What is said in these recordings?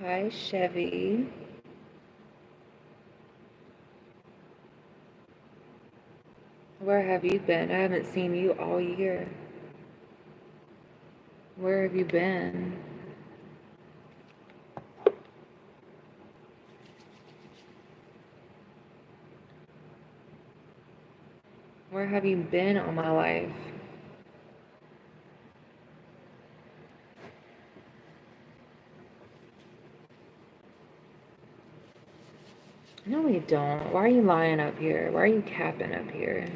Hi, Chevy. Where have you been? I haven't seen you all year. Where have you been? Where have you been all my life? No, we don't. Why are you lying up here? Why are you capping up here?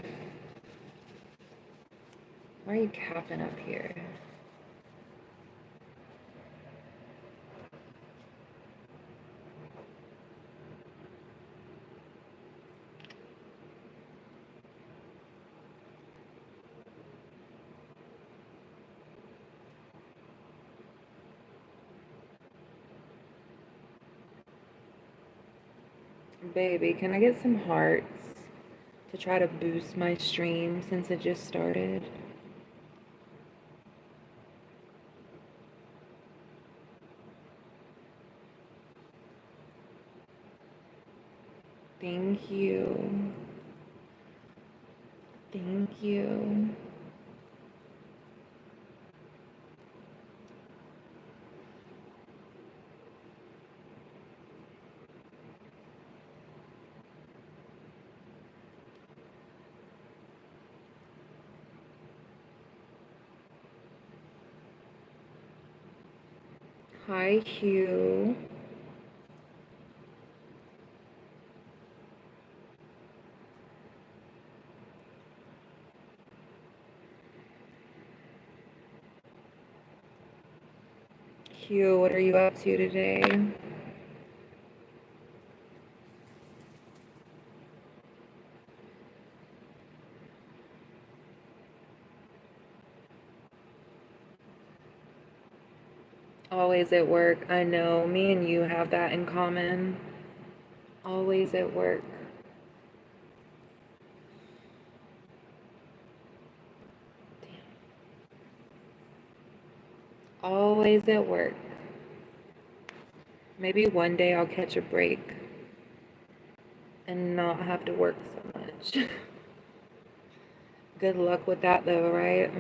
Why are you capping up here? Baby, can I get some hearts to try to boost my stream since it just started? Thank you. Thank you. Hi, Hugh. Hugh, what are you up to today? Always at work. I know. Me and you have that in common. Always at work. Always at work. Maybe one day I'll catch a break and not have to work so much. Good luck with that though, right?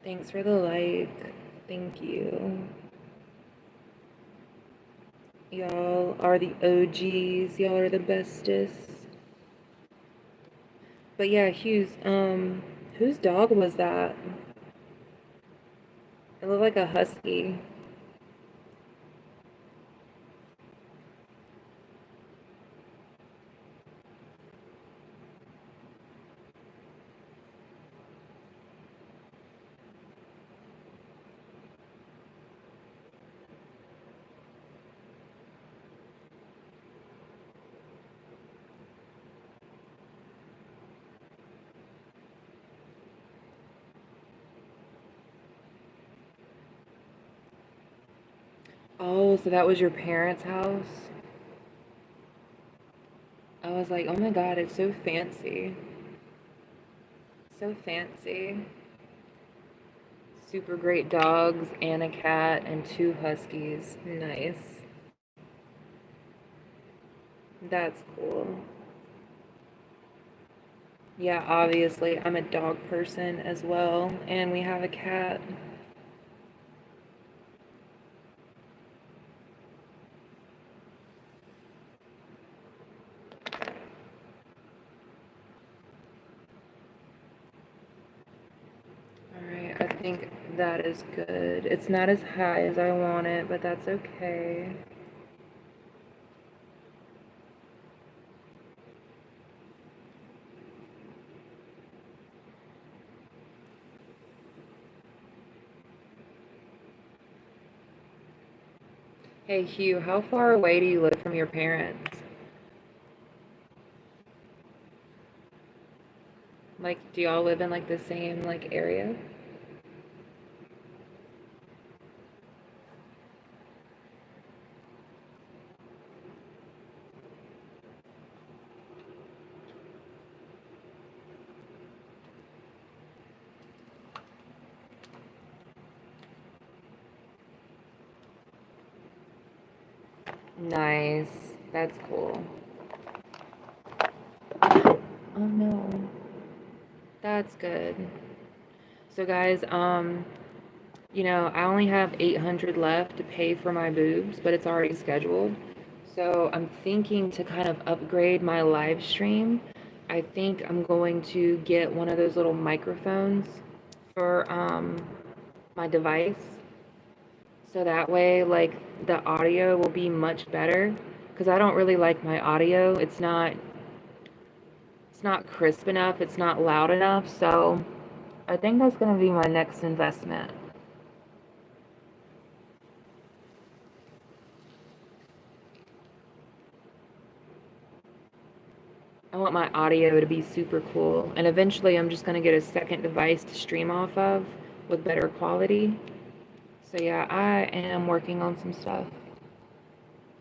Thanks for the like. Thank you. Y'all are the OGs. Y'all are the bestest. But yeah, whose dog was that? It looked like a husky. Oh, so that was your parents' house? I was like, oh my God, it's so fancy. So fancy. Super great dogs and a cat and two huskies. Nice. That's cool. Yeah, obviously, I'm a dog person as well, and we have a cat. Alright, I think that is good. It's not as high as I want it, but that's okay. Hey Hugh, how far away do you live from your parents? Like, do y'all live in like the same like area? Nice. That's cool. Oh no. That's good. So guys, I only have 800 left to pay for my boobs, but it's already scheduled. So I'm thinking to kind of upgrade my live stream. I think I'm going to get one of those little microphones for my device. So that way, like, the audio will be much better. Because I don't really like my audio. It's not crisp enough. It's not loud enough. So I think that's going to be my next investment. I want my audio to be super cool. And eventually I'm just going to get a second device to stream off of with better quality. So yeah, I am working on some stuff.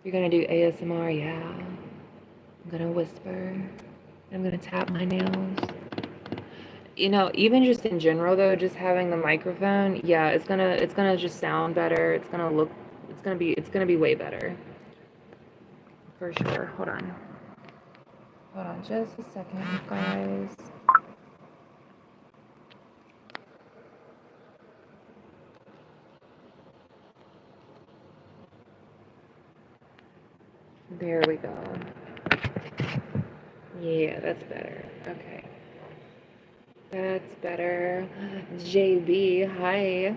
You're going to do ASMR? Yeah. I'm going to whisper. I'm going to tap my nails. Even just in general though, just having the microphone, yeah, it's gonna just sound better. It's gonna be way better. For sure. Hold on. Hold on just a second, guys. There we go. Yeah, that's better. Okay. That's better. JB, hi.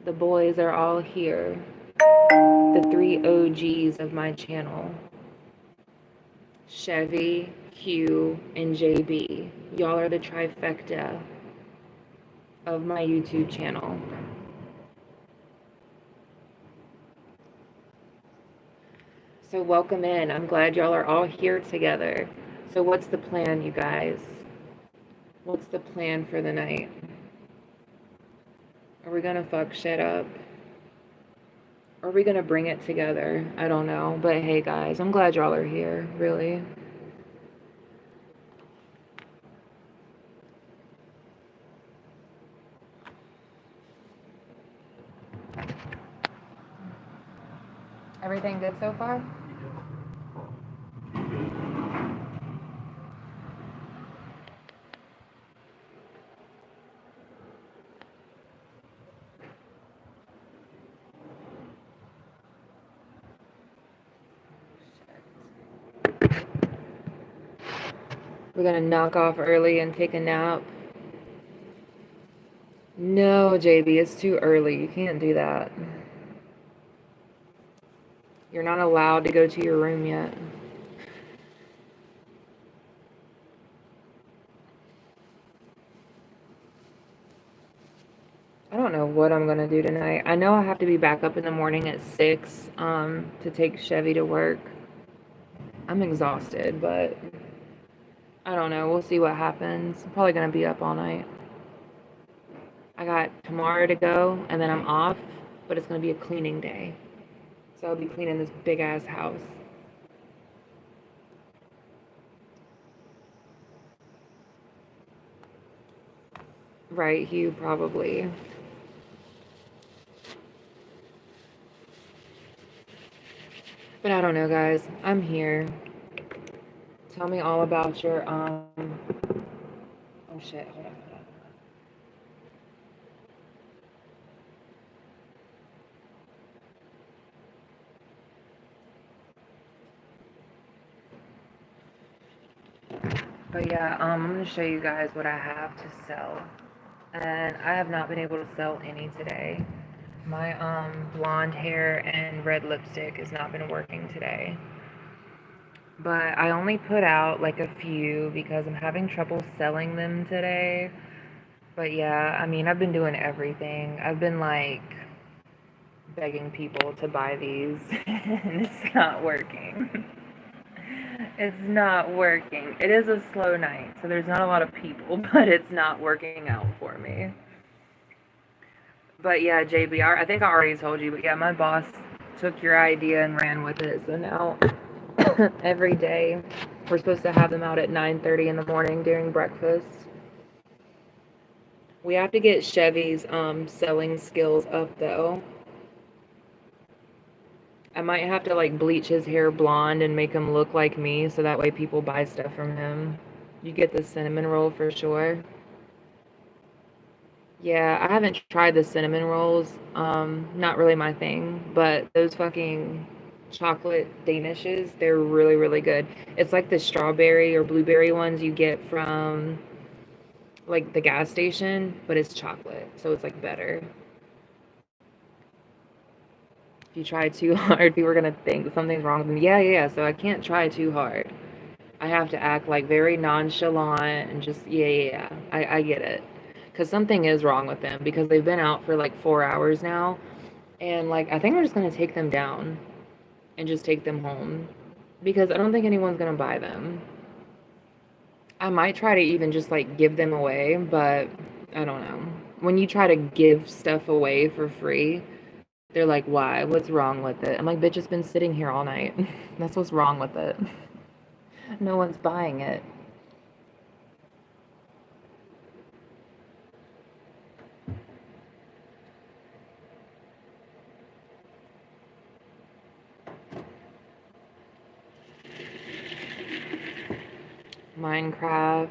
The boys are all here. The three OGs of my channel. Chevy, Hugh, and JB. Y'all are the trifecta of my YouTube channel. So welcome in. I'm glad y'all are all here together. So what's the plan, you guys? What's the plan for the night? Are we gonna fuck shit up? Are we gonna bring it together? I don't know. But hey guys, I'm glad y'all are here, really. Everything good so far? We're gonna knock off early and take a nap. No, JB, it's too early. You can't do that. You're not allowed to go to your room yet. I don't know what I'm gonna do tonight. I know I have to be back up in the morning at 6 to take Chevy to work. I'm exhausted, but I don't know. We'll see what happens. I'm probably gonna be up all night. I got tomorrow to go, and then I'm off, but it's gonna be a cleaning day. So I'll be cleaning this big ass house. Right, Hugh, probably. But I don't know, guys. I'm here. Tell me all about your, oh shit, hold on. But yeah, I'm gonna show you guys what I have to sell. And I have not been able to sell any today. My blonde hair and red lipstick has not been working today. But I only put out like a few because I'm having trouble selling them today. But yeah, I mean, I've been doing everything. I've been like begging people to buy these and it's not working. It's not working. It is a slow night, so there's not a lot of people, but it's not working out for me. But yeah, JBR, I think I already told you, but yeah, my boss took your idea and ran with it. So now every day we're supposed to have them out at 9:30 in the morning during breakfast. We have to get Chevy's selling skills up though. I might have to like bleach his hair blonde and make him look like me so that way people buy stuff from him. You get the cinnamon roll for sure. Yeah, I haven't tried the cinnamon rolls. Not really my thing, but those fucking chocolate danishes, they're really, really good. It's like the strawberry or blueberry ones you get from like the gas station, but it's chocolate, so it's like better. If you try too hard, people are gonna think something's wrong with me. Yeah, yeah, yeah. So I can't try too hard. I have to act like very nonchalant and just, yeah, yeah, yeah. I get it. Because something is wrong with them because they've been out for like 4 hours now. And like, I think we're just going to take them down and just take them home because I don't think anyone's going to buy them. I might try to even just like give them away, but I don't know. When you try to give stuff away for free, they're like, why? What's wrong with it? I'm like, bitch, it's been sitting here all night. That's what's wrong with it. No one's buying it. Minecraft.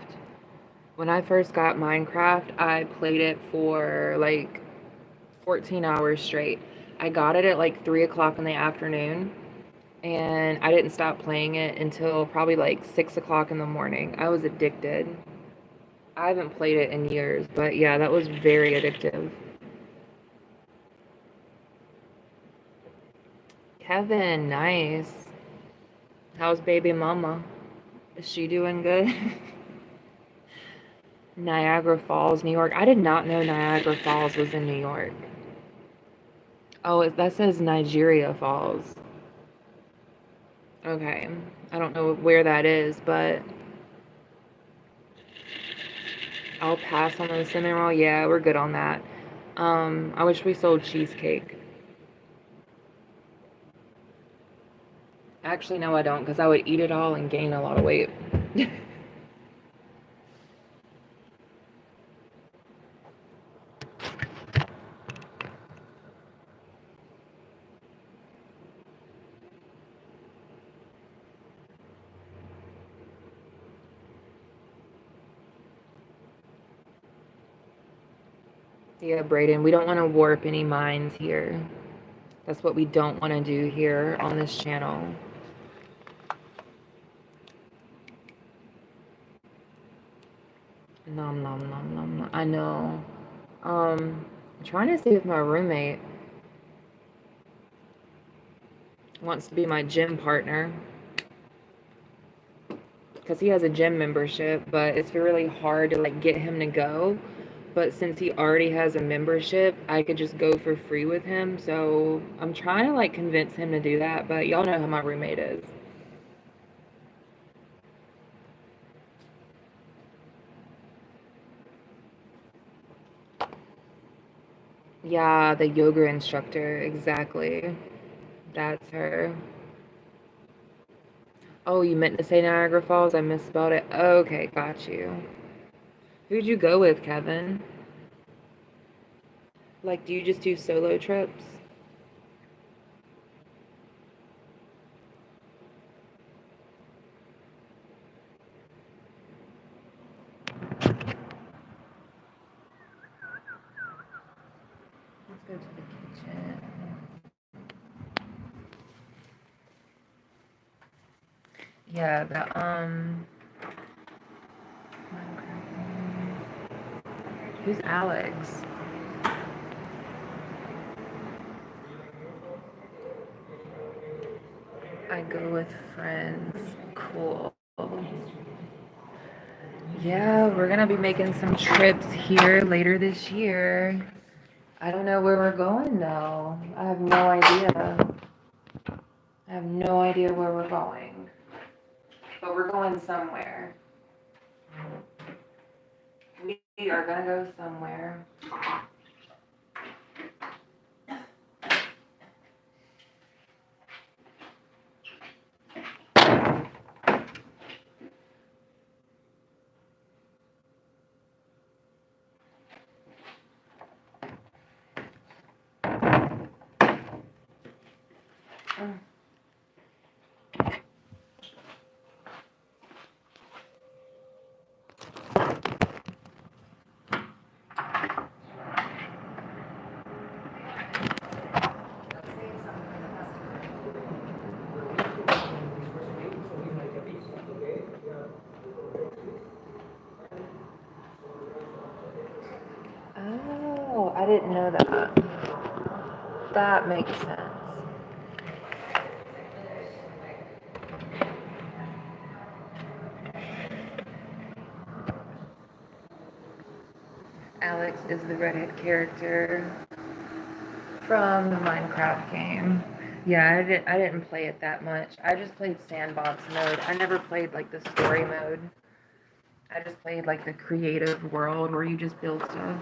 When I first got Minecraft, I played it for like 14 hours straight. I got it at like 3 o'clock in the afternoon, and I didn't stop playing it until probably like 6 o'clock in the morning. I was addicted. I haven't played it in years, but yeah, that was very addictive. Kevin, nice. How's baby mama? Is she doing good? Niagara Falls, New York. I did not know Niagara Falls was in New York. Oh, that says Nigeria Falls. Okay. I don't know where that is, but I'll pass on the cinnamon roll. Yeah, we're good on that. I wish we sold cheesecake. Actually, no, I don't, because I would eat it all and gain a lot of weight. Yeah, Brayden, we don't want to warp any minds here. That's what we don't want to do here on this channel. Nom nom nom nom nom. I know. I'm trying to see if my roommate wants to be my gym partner because he has a gym membership, but it's really hard to like get him to go. But since he already has a membership, I could just go for free with him. So I'm trying to like convince him to do that, but y'all know how my roommate is. Yeah, the yoga instructor, exactly. That's her. Oh, you meant to say Niagara Falls? I misspelled it. Okay, got you. Who'd you go with, Kevin? Like, do you just do solo trips? Let's go to the kitchen. Yeah, who's Alex? I go with friends. Cool. Yeah, we're gonna be making some trips here later this year. I don't know where we're going though. I have no idea. I have no idea where we're going. But we're going somewhere. We are gonna go somewhere. Oh, I didn't know that. That makes sense. Alex is the redhead character from the Minecraft game. Yeah, I didn't play it that much. I just played sandbox mode. I never played like the story mode. I just played like the creative world where you just build stuff.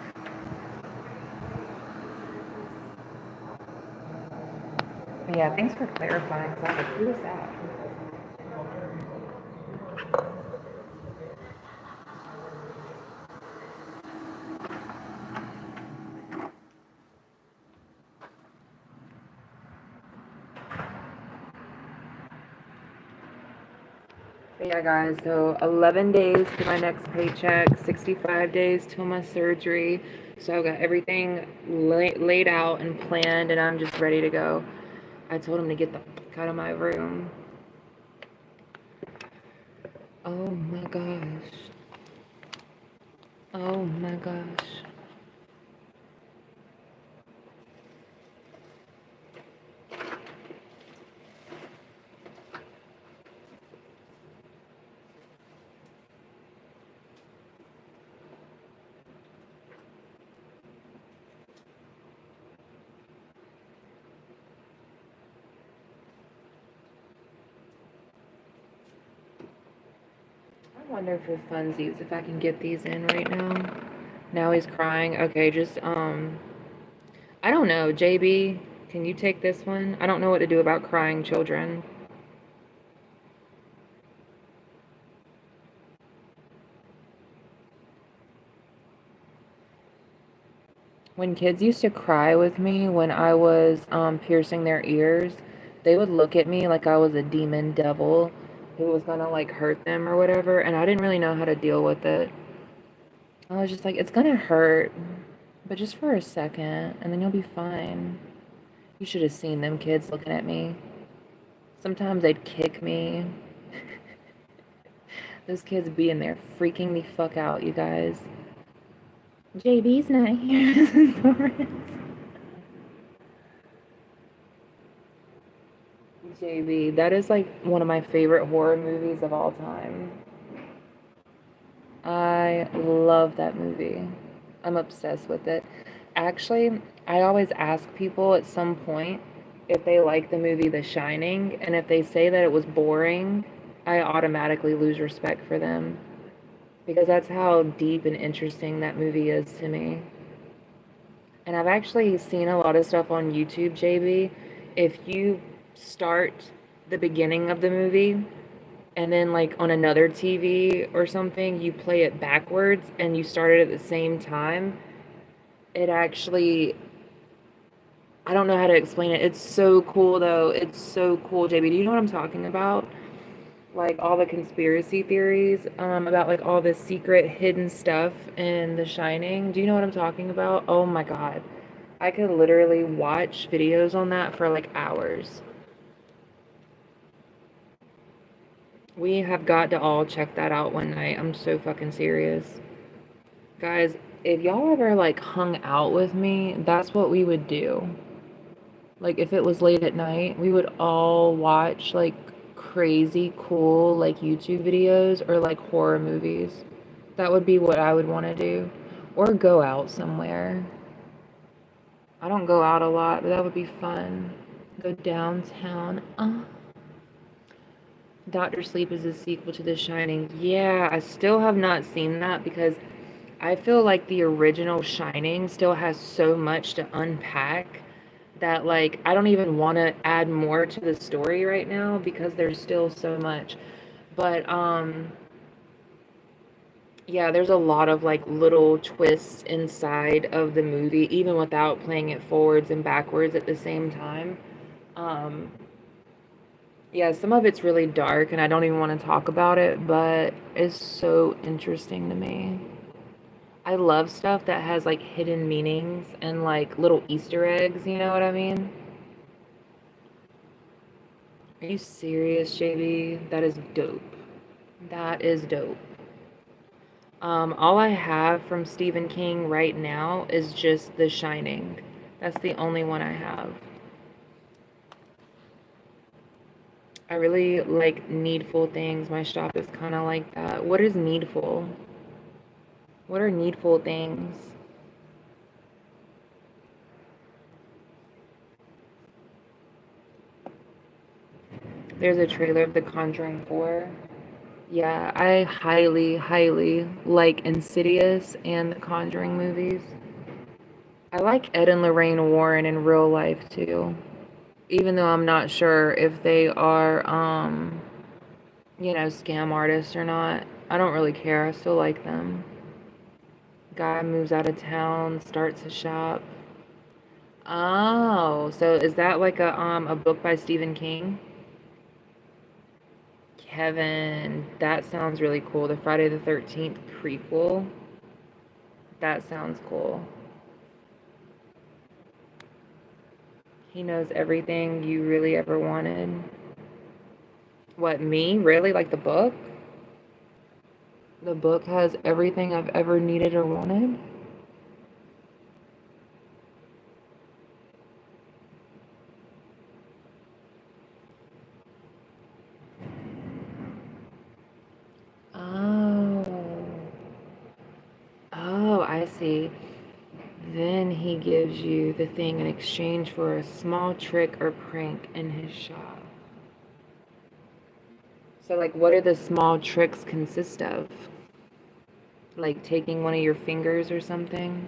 But yeah, thanks for clarifying. So I was like, who is that? But yeah, guys, so 11 days to my next paycheck, 65 days till my surgery. So I've got everything laid out and planned, and I'm just ready to go. I told him to get the fuck out of my room. Oh my gosh. Oh my gosh. I wonder for funsies if I can get these in right now. Now he's crying. Okay, just I don't know, JB, can you take this one? I don't know what to do about crying children. When kids used to cry with me when I was piercing their ears, they would look at me like I was a demon devil who was gonna like hurt them or whatever, and I didn't really know how to deal with it. I was just like, it's gonna hurt, but just for a second, and then you'll be fine. You should have seen them kids looking at me. Sometimes they'd kick me. Those kids be in there freaking the fuck out, you guys. JB's not here. JB, that is like one of my favorite horror movies of all time. I love that movie. I'm obsessed with it. Actually, I always ask people at some point if they like the movie The Shining, and if they say that it was boring, I automatically lose respect for them because that's how deep and interesting that movie is to me. And I've actually seen a lot of stuff on YouTube, JB. If you start the beginning of the movie and then like on another TV or something, you play it backwards and you start it at the same time, it actually, I don't know how to explain it. It's so cool though. It's so cool, JB. Do you know what I'm talking about? Like all the conspiracy theories about like all the secret hidden stuff in The Shining. Do you know what I'm talking about? Oh my God. I could literally watch videos on that for like hours. We have got to all check that out one night. I'm so fucking serious. Guys, if y'all ever like hung out with me, that's what we would do. Like if it was late at night, we would all watch like crazy cool like YouTube videos or like horror movies. That would be what I would want to do. Or go out somewhere. I don't go out a lot, but that would be fun. Go downtown. Doctor Sleep is a sequel to The Shining. Yeah, I still have not seen that because I feel like the original Shining still has so much to unpack that like I don't even want to add more to the story right now because there's still so much. But yeah, there's a lot of like little twists inside of the movie even without playing it forwards and backwards at the same time. Um Yeah, some of it's really dark and I don't even want to talk about it, but it's so interesting to me. I love stuff that has like hidden meanings and like little Easter eggs, you know what I mean? Are you serious, JB? That is dope. That is dope. All I have from Stephen King right now is just The Shining. That's the only one I have. I really like needful things. My shop is kind of like that. What is needful? What are needful things? There's a trailer of The Conjuring 4. Yeah, I highly, highly like Insidious and the Conjuring movies. I like Ed and Lorraine Warren in real life too. Even though I'm not sure if they are, scam artists or not. I don't really care. I still like them. Guy moves out of town, starts a shop. Oh, so is that like a book by Stephen King? Kevin, that sounds really cool. The Friday the 13th prequel. That sounds cool. He knows everything you really ever wanted. What, me? Really? Like the book? The book has everything I've ever needed or wanted? Oh. Oh, I see. Then he gives you the thing in exchange for a small trick or prank in his shop. So, like, what do the small tricks consist of? Like taking one of your fingers or something?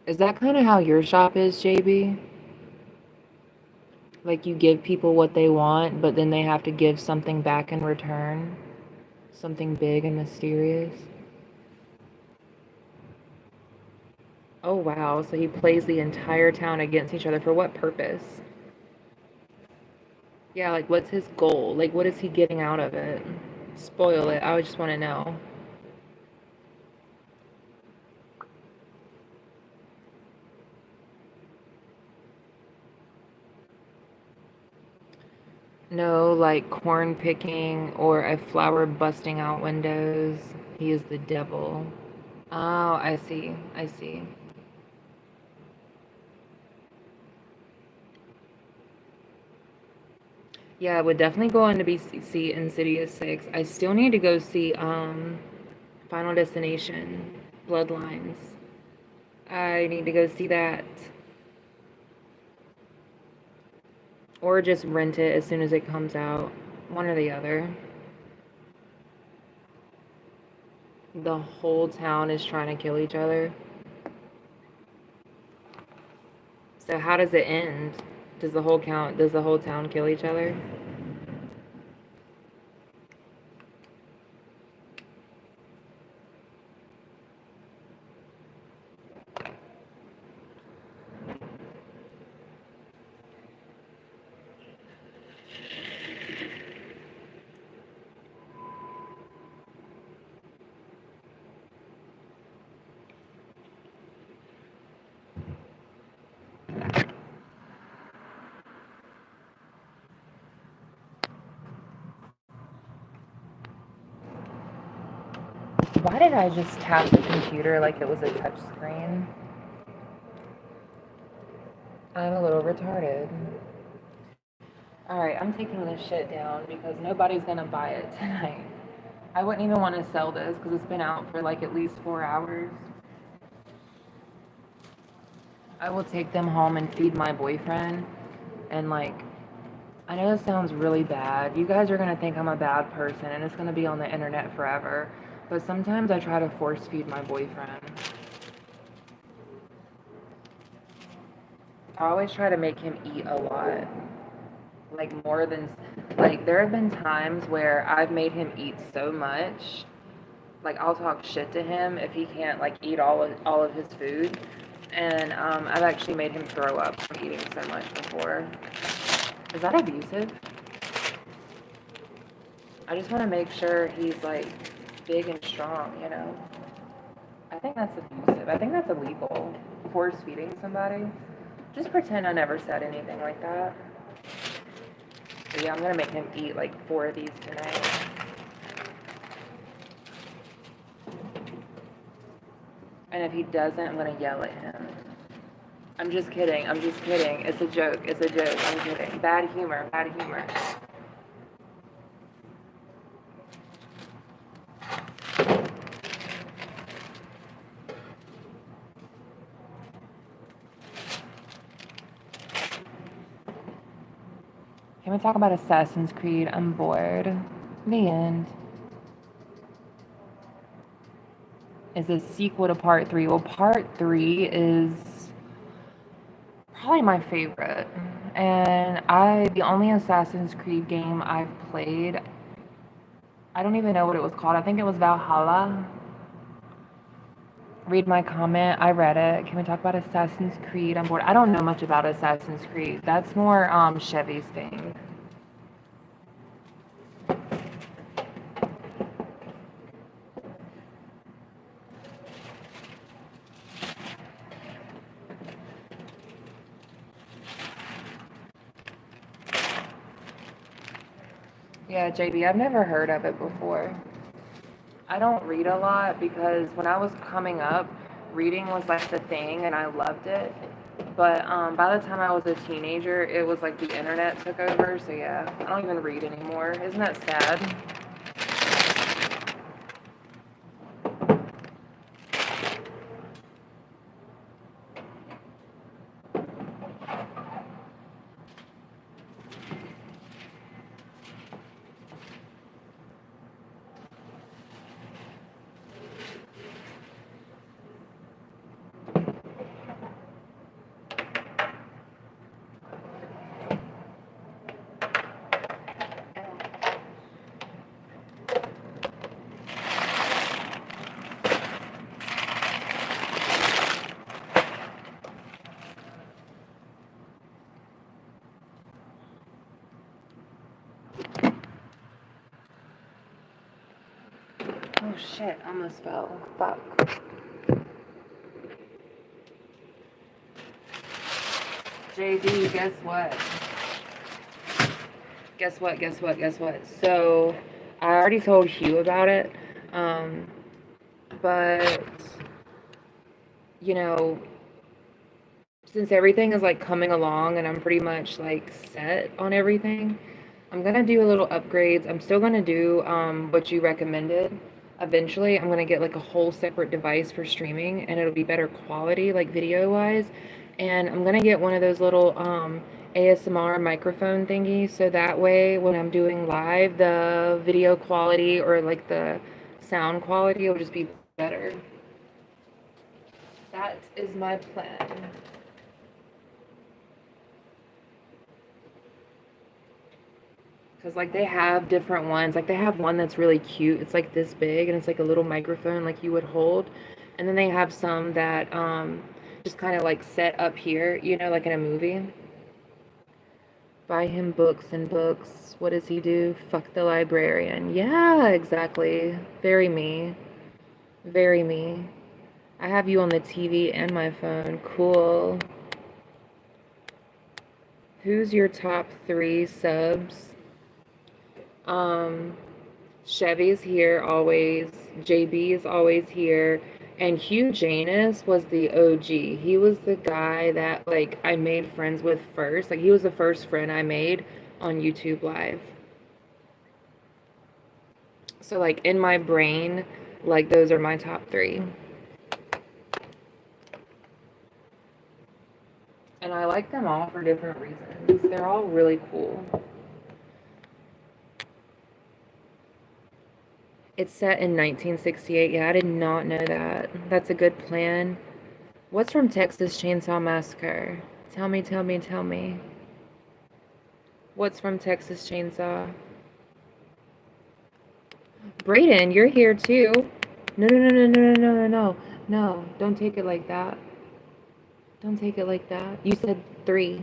Is that kind of how your shop is, JB? Like you give people what they want, but then they have to give something back in return? Something big and mysterious? Oh, wow. So he plays the entire town against each other. For what purpose? Yeah, like what's his goal? Like what is he getting out of it? Spoil it. I would just want to know. No, like corn picking or a flower busting out windows. He is the devil. Oh, I see. I see. Yeah, I would definitely go on to see Insidious 6. I still need to go see Final Destination Bloodlines. I need to go see that. Or just rent it as soon as it comes out. One or the other. The whole town is trying to kill each other. So how does it end? Does the whole town kill each other? Why did I just tap the computer like it was a touch screen? I'm a little retarded. Alright, I'm taking this shit down because nobody's gonna buy it tonight. I wouldn't even want to sell this because it's been out for like at least 4 hours. I will take them home and feed my boyfriend. And like, I know this sounds really bad. You guys are gonna think I'm a bad person and it's gonna be on the internet forever. But sometimes I try to force feed my boyfriend. I always try to make him eat a lot. Like more than, like there have been times where I've made him eat so much. Like I'll talk shit to him if he can't like eat all of his food. And I've actually made him throw up from eating so much before. Is that abusive? I just want to make sure he's like big and strong, you know? I think that's abusive. I think that's illegal. Force feeding somebody. Just pretend I never said anything like that. But yeah, I'm gonna make him eat like 4 of these tonight. And if he doesn't, I'm gonna yell at him. I'm just kidding. I'm just kidding. It's a joke. It's a joke. I'm kidding. Bad humor. Bad humor. Can we talk about Assassin's Creed? I'm bored. The end. Is a sequel to Part 3. Well, Part 3 is probably my favorite. And the only Assassin's Creed game I've played, I don't even know what it was called. I think it was Valhalla. Read my comment. I read it. Can we talk about Assassin's Creed? I'm bored. I don't know much about Assassin's Creed. That's more Chevy's thing. Yeah, JB, I've never heard of it before. I don't read a lot because when I was coming up, reading was like the thing and I loved it. But by the time I was a teenager, it was like the internet took over. So yeah, I don't even read anymore. Isn't that sad? Oh shit, I almost fell. Fuck. JD, guess what? Guess what? So, I already told Hugh about it. But, you know, since everything is like coming along and I'm pretty much like set on everything, I'm gonna do a little upgrades. I'm still gonna do what you recommended. Eventually, I'm gonna get like a whole separate device for streaming and it'll be better quality, like video wise. And I'm gonna get one of those little ASMR microphone thingies so that way when I'm doing live, the video quality or like the sound quality will just be better. That is my plan. Because, like, they have different ones. Like, they have one that's really cute. It's, like, this big, and it's, like, a little microphone, like, you would hold. And then they have some that just kind of, like, set up here, you know, like in a movie. Buy him books and books. What does he do? Fuck the librarian. Yeah, exactly. Very me. Very me. I have you on the TV and my phone. Cool. Who's your top 3 subs? Chevy's here always. JB is always here. And Hugh Janus was the OG. He was the guy that, like, I made friends with first. Like, he was the first friend I made on YouTube Live. So, like, in my brain, like, those are my top 3. And I like them all for different reasons. They're all really cool. It's set in 1968. Yeah, I did not know that. That's a good plan. What's from Texas Chainsaw Massacre? Tell me, tell me, tell me. What's from Texas Chainsaw? Brayden, you're here too. No, no, no, no, no, no, no, no, no. No, don't take it like that. Don't take it like that. You said 3.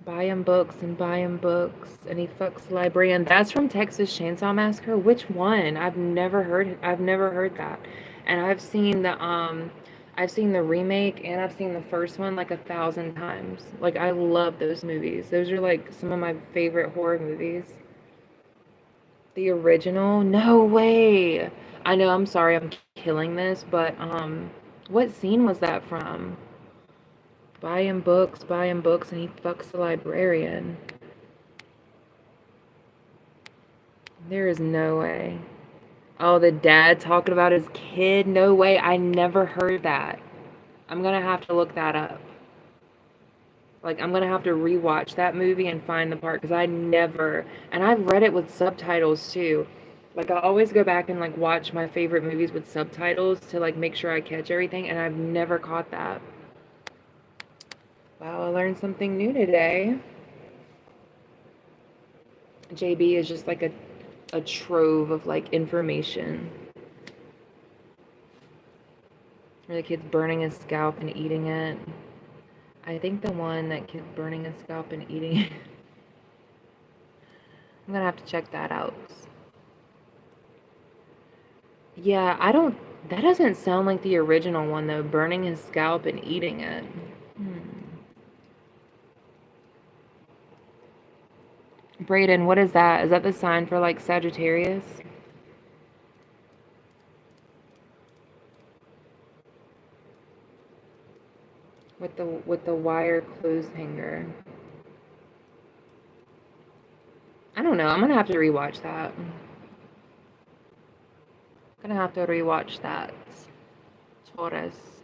buying books, and he fucks the librarian. That's from Texas Chainsaw Massacre. Which one? I've never heard that. And I've seen the remake and I've seen the first one like 1,000 times. Like I love those movies. Those are like some of my favorite horror movies. The original? No way. I know, I'm sorry I'm killing this, but what scene was that from? Buying books, and he fucks the librarian. There is no way. Oh, the dad talking about his kid? No way. I never heard that. I'm gonna have to look that up. Like, I'm gonna have to rewatch that movie and find the part because I never, and I've read it with subtitles too. Like, I always go back and like watch my favorite movies with subtitles to like make sure I catch everything, and I've never caught that. Wow, I learned something new today. JB is just like a trove of like information. Or the kid's burning his scalp and eating it. I think the one that kid's burning his scalp and eating it. I'm gonna have to check that out. Yeah, that doesn't sound like the original one though, burning his scalp and eating it. Brayden, what is that? Is that the sign for like Sagittarius? With the wire clothes hanger. I don't know. I'm gonna have to rewatch that. Gonna have to rewatch that. Taurus.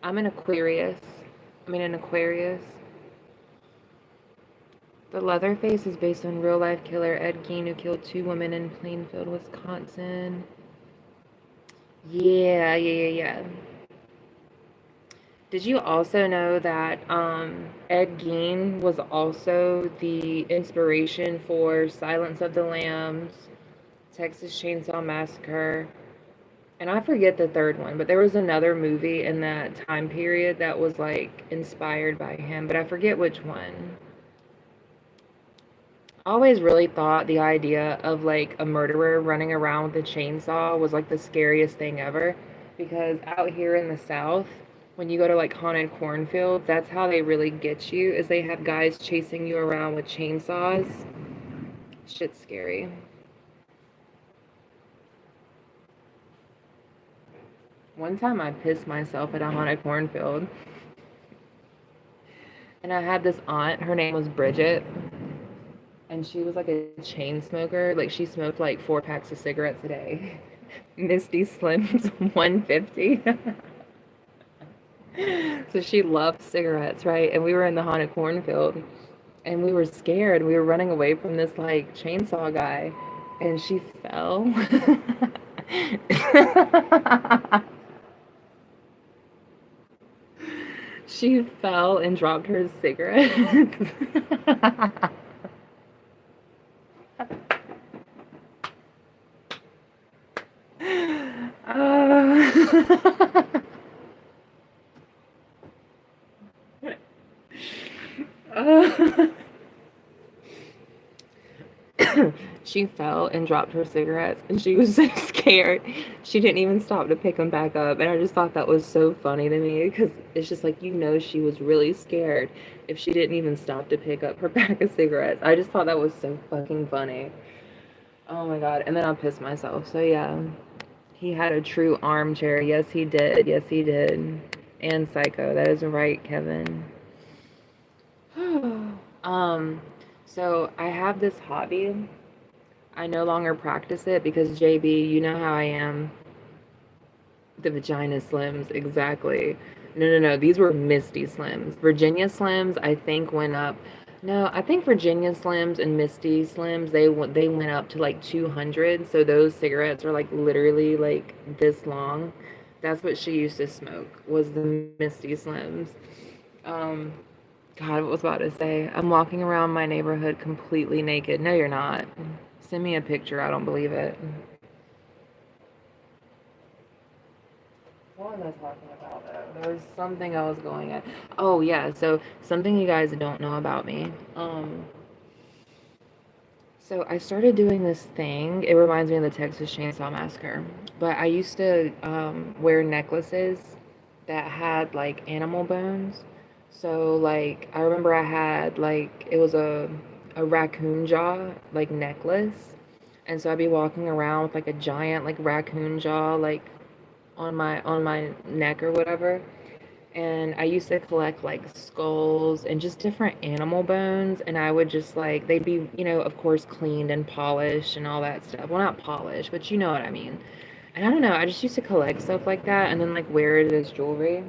I'm an Aquarius. An Aquarius. The Leatherface is based on real-life killer Ed Gein, who killed 2 women in Plainfield, Wisconsin. Yeah. Did you also know that Ed Gein was also the inspiration for Silence of the Lambs, Texas Chainsaw Massacre, and I forget the third one, but there was another movie in that time period that was like inspired by him, but I forget which one. I always really thought the idea of like a murderer running around with a chainsaw was like the scariest thing ever, because out here in the South, when you go to like haunted cornfields, that's how they really get you, is they have guys chasing you around with chainsaws. Shit's scary. One time I pissed myself at a haunted cornfield. And I had this aunt, her name was Bridget, and she was like a chain smoker. Like she smoked like 4 packs of cigarettes a day. Misty Slims 150. So she loved cigarettes, right? And we were in the haunted cornfield and we were scared. We were running away from this like chainsaw guy and she fell. She fell and dropped her cigarettes. She fell and dropped her cigarettes and she was so scared she didn't even stop to pick them back up, and I just thought that was so funny to me because it's just like, she was really scared if she didn't even stop to pick up her pack of cigarettes. I just thought that was so fucking funny. Oh my god. And then I pissed myself. So yeah, he had a true armchair. Yes he did. And psycho. That is right, Kevin. So I have this hobby. I no longer practice it because JB, you know how I am. The vagina slims, exactly. No. These were Misty Slims. Virginia Slims, I think went up. No, I think Virginia Slims and Misty Slims, they went up to like 200. So those cigarettes are like literally like this long. That's what she used to smoke, was the Misty Slims. God, what was I about to say? I'm walking around my neighborhood completely naked. No, you're not. Send me a picture. I don't believe it. What was I talking about though? There was something I was going at. Oh yeah, so something you guys don't know about me. So I started doing this thing. It reminds me of the Texas Chainsaw Massacre. But I used to wear necklaces that had like animal bones. So like I remember I had like it was a raccoon jaw like necklace. And so I'd be walking around with like a giant like raccoon jaw like on my neck or whatever. And I used to collect like skulls and just different animal bones. And I would just like, they'd be, of course, cleaned and polished and all that stuff. Well, not polished, but you know what I mean. And I don't know, I just used to collect stuff like that and then like wear it as jewelry.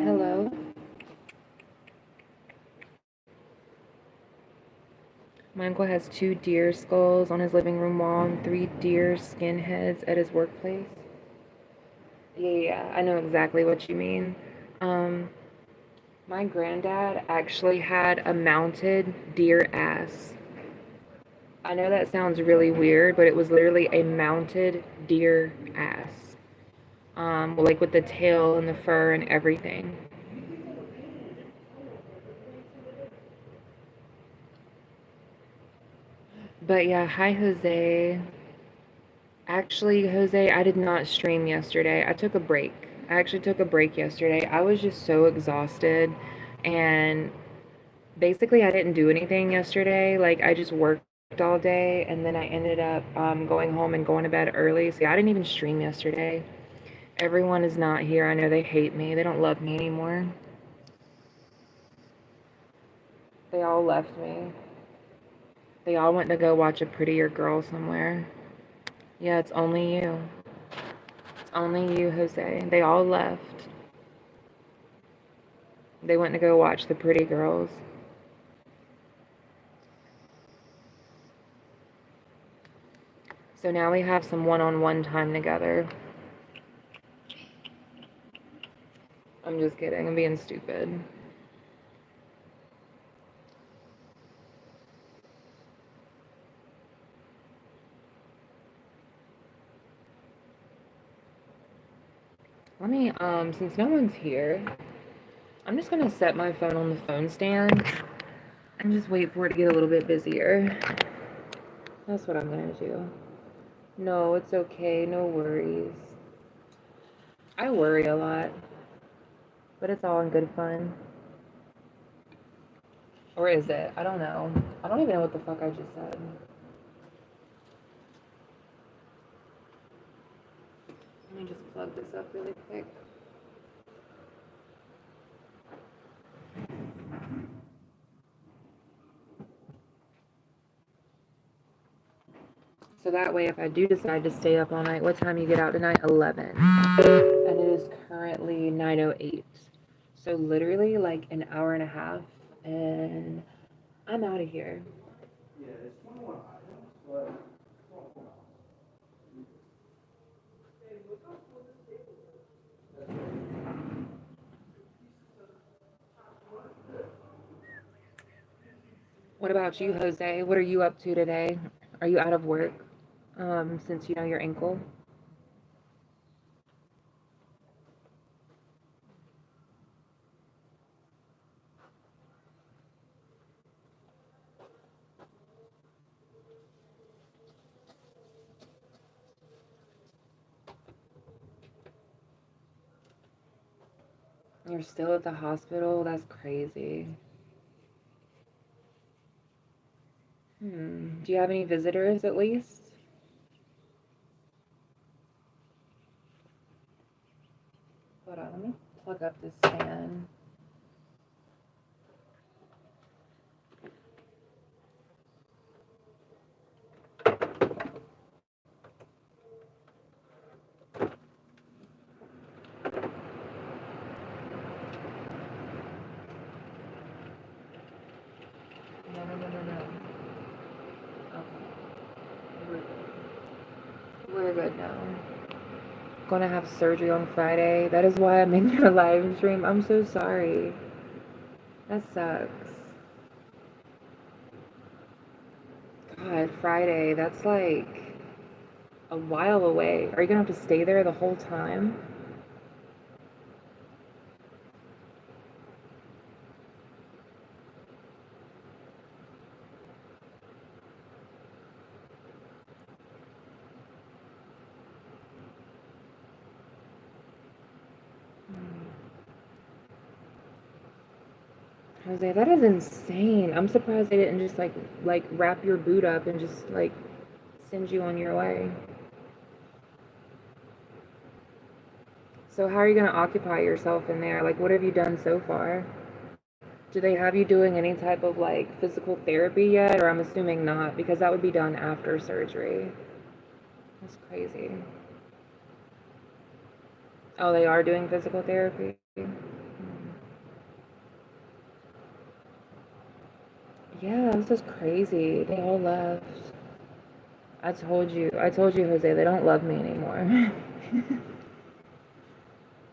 Hello? My uncle has 2 deer skulls on his living room wall and 3 deer skin heads at his workplace. Yeah, I know exactly what you mean. Um, my granddad actually had a mounted deer ass. I know that sounds really weird, but it was literally a mounted deer ass. Like with the tail and the fur and everything. But yeah, hi Jose. Actually, Jose, I did not stream yesterday. I took a break. I actually took a break yesterday. I was just so exhausted and basically I didn't do anything yesterday. Like I just worked all day and then I ended up going home and going to bed early. So yeah, I didn't even stream yesterday. Everyone is not here. I know they hate me. They don't love me anymore. They all left me. They all went to go watch a prettier girl somewhere. Yeah, it's only you. It's only you, Jose. They all left. They went to go watch the pretty girls. So now we have some one-on-one time together. I'm just kidding. I'm being stupid. Let me, since no one's here, I'm just gonna set my phone on the phone stand and just wait for it to get a little bit busier. That's what I'm gonna do. No, it's okay. No worries. I worry a lot, but it's all in good fun. Or is it? I don't know. I don't even know what the fuck I just said. Let me just plug this up really quick. So that way, if I do decide to stay up all night, what time you get out tonight? 11. And it is currently 9:08. So literally like an hour and a half, and I'm out of here. What about you, Jose? What are you up to today? Are you out of work? Since you know your ankle? You're still at the hospital? That's crazy. Do you have any visitors at least? Hold on, let me plug up this fan. No, no, no, no, no. Okay, we're good now. Gonna have surgery on Friday. That is why I'm in your live stream. I'm so sorry. That sucks. God, Friday. That's like a while away. Are you gonna have to stay there the whole time? Jose, that is insane. I'm surprised they didn't just like wrap your boot up and just like send you on your way. So how are you gonna occupy yourself in there? Like, what have you done so far? Do they have you doing any type of like physical therapy yet? Or I'm assuming not, because that would be done after surgery. That's crazy. Oh, they are doing physical therapy? Yeah, this is crazy. They all left. I told you, Jose, they don't love me anymore.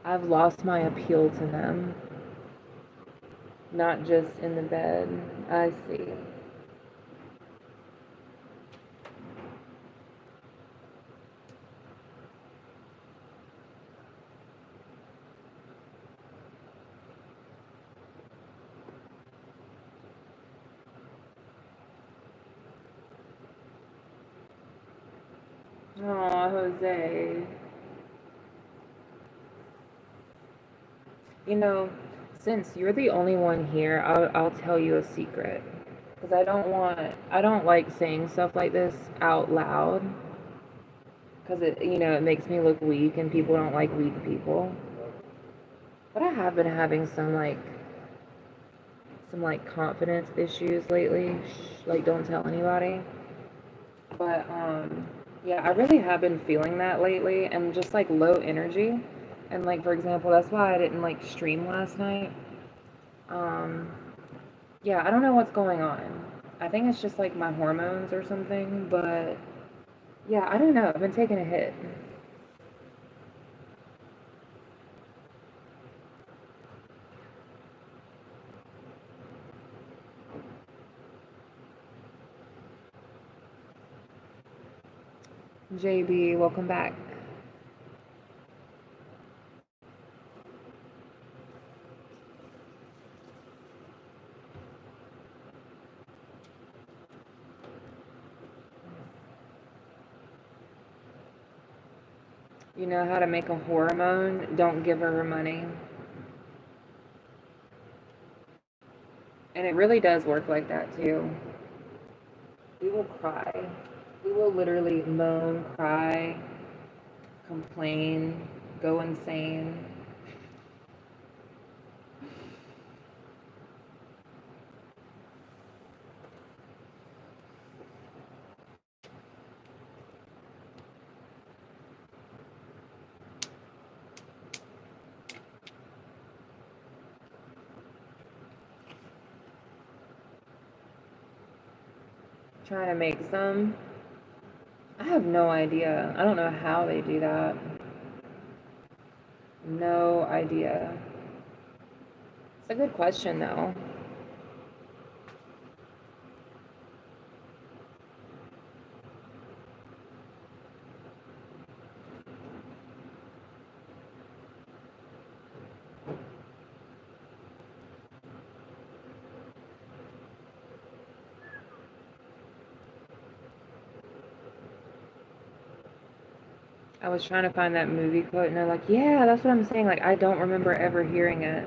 I've lost my appeal to them, not just in the bed. I see. Oh, Jose. You know, since you're the only one here, I'll tell you a secret. Because I don't like saying stuff like this out loud. Because it makes me look weak and people don't like weak people. But I have been having some confidence issues lately. Shh, like don't tell anybody. But yeah, I really have been feeling that lately and just like low energy. And like for example, that's why I didn't like stream last night. Um yeah, I don't know what's going on. I think it's just like my hormones or something, but yeah, I don't know. I've been taking a hit. JB, welcome back. You know how to make a hormone? Don't give her money. And it really does work like that too. We will cry. We will literally moan, cry, complain, go insane. trying to make some. I have no idea. I don't know how they do that. No idea. It's a good question, though. I was trying to find that movie quote, and they're like, yeah, that's what I'm saying. Like, I don't remember ever hearing it.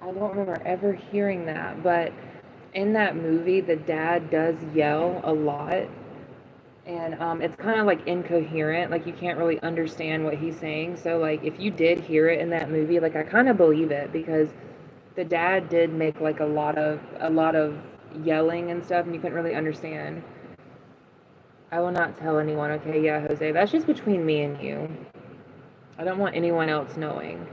I don't remember ever hearing that, but in that movie, the dad does yell a lot, and it's kind of like incoherent. Like, you can't really understand what he's saying. So, like, if you did hear it in that movie, like, I kind of believe it because the dad did make like a lot of yelling and stuff, and you couldn't really understand. I will not tell anyone, okay? Yeah, Jose, that's just between me and you. I don't want anyone else knowing.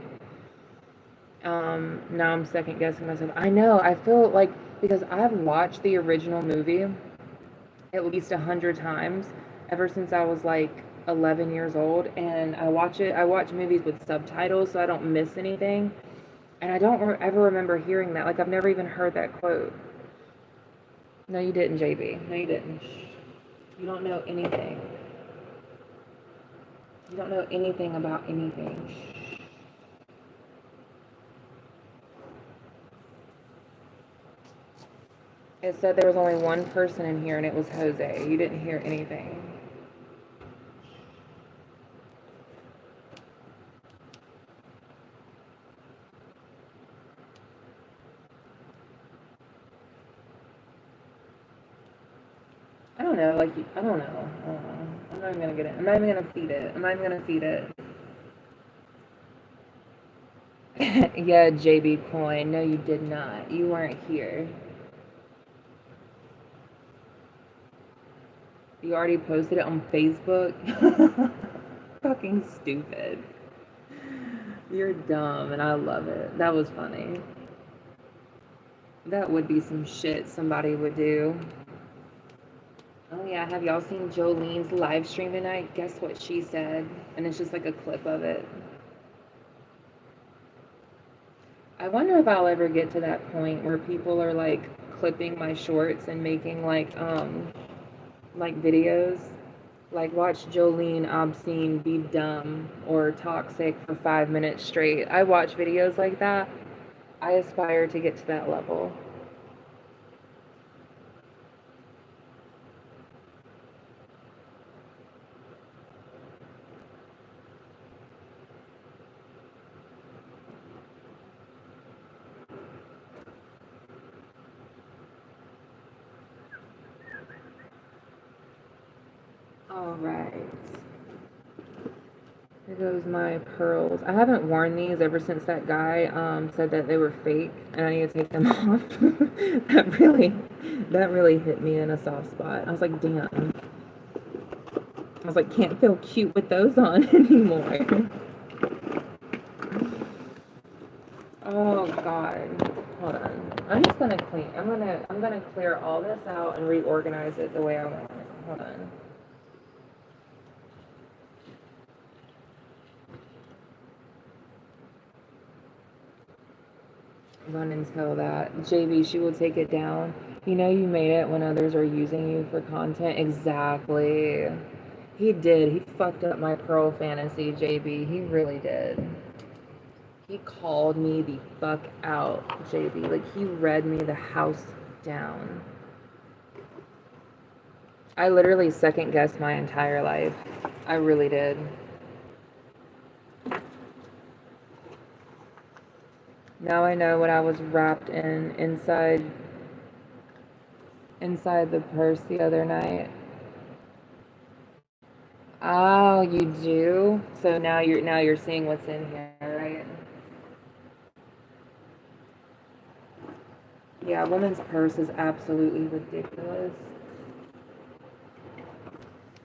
Now I'm second guessing myself. I know, I feel like, because I've watched the original movie at least 100 times ever since I was like 11 years old, and I watch movies with subtitles so I don't miss anything, and I don't ever remember hearing that. Like, I've never even heard that quote. No, you didn't, JB. No, you didn't. Shh. You don't know anything. You don't know anything about anything. Shh. It said there was only one person in here, and it was Jose. You didn't hear anything. I don't know. Like, I don't know. I don't know. I'm not even gonna get it. I'm not even gonna feed it. I'm not even gonna feed it. Yeah, JB Coin. No, you did not. You weren't here. You already posted it on Facebook? Fucking stupid. You're dumb, and I love it. That was funny. That would be some shit somebody would do. Oh yeah, have y'all seen Jolene's live stream tonight? Guess what she said? And it's just like a clip of it. I wonder if I'll ever get to that point where people are like clipping my shorts and making like videos. Like, watch Jolene obscene be dumb or toxic for 5 minutes straight. I watch videos like that. I aspire to get to that level. All right. Here goes my pearls. I haven't worn these ever since that guy said that they were fake, and I need to take them off. that really hit me in a soft spot. I was like, damn. I was like, can't feel cute with those on anymore. Oh God. Hold on. I'm just gonna clean. I'm gonna clear all this out and reorganize it the way I want it. Hold on. Run and tell that. JB, she will take it down. You know you made it when others are using you for content. Exactly. He did. He fucked up my pearl fantasy, JB. He really did. He called me the fuck out, JB. Like, he read me the house down. I literally second guessed my entire life. I really did. Now I know what I was wrapped in inside the purse the other night. Oh, you do? So now you're seeing what's in here, right? Yeah, a woman's purse is absolutely ridiculous.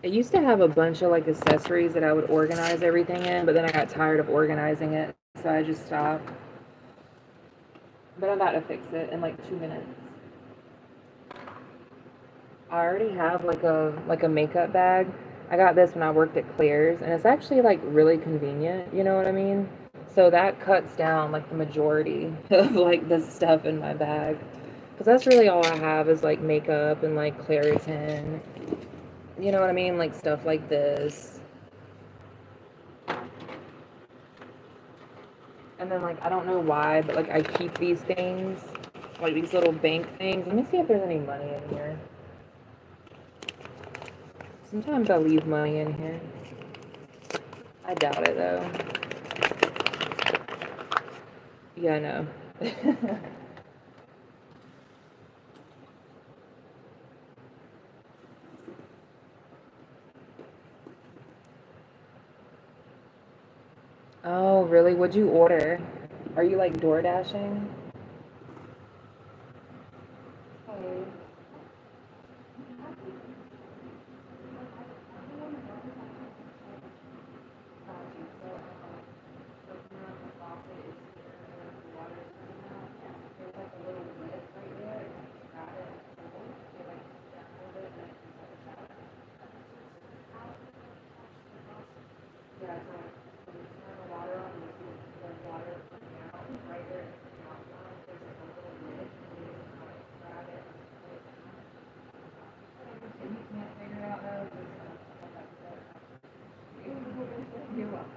It used to have a bunch of like accessories that I would organize everything in, but then I got tired of organizing it, so I just stopped. But I'm about to fix it in like 2 minutes. I already have like a makeup bag. I got this when I worked at Claire's, and it's actually like really convenient, you know what I mean? So that cuts down like the majority of like the stuff in my bag. Because that's really all I have is like makeup and like Claritin. You know what I mean? Like stuff like this. And then like I don't know why, but like I keep these things, like these little bank things. Let me see if there's any money in here. Sometimes I leave money in here. I doubt it though. Yeah, I know. Oh, really? What'd you order? Are you like door dashing? Hey. You're welcome.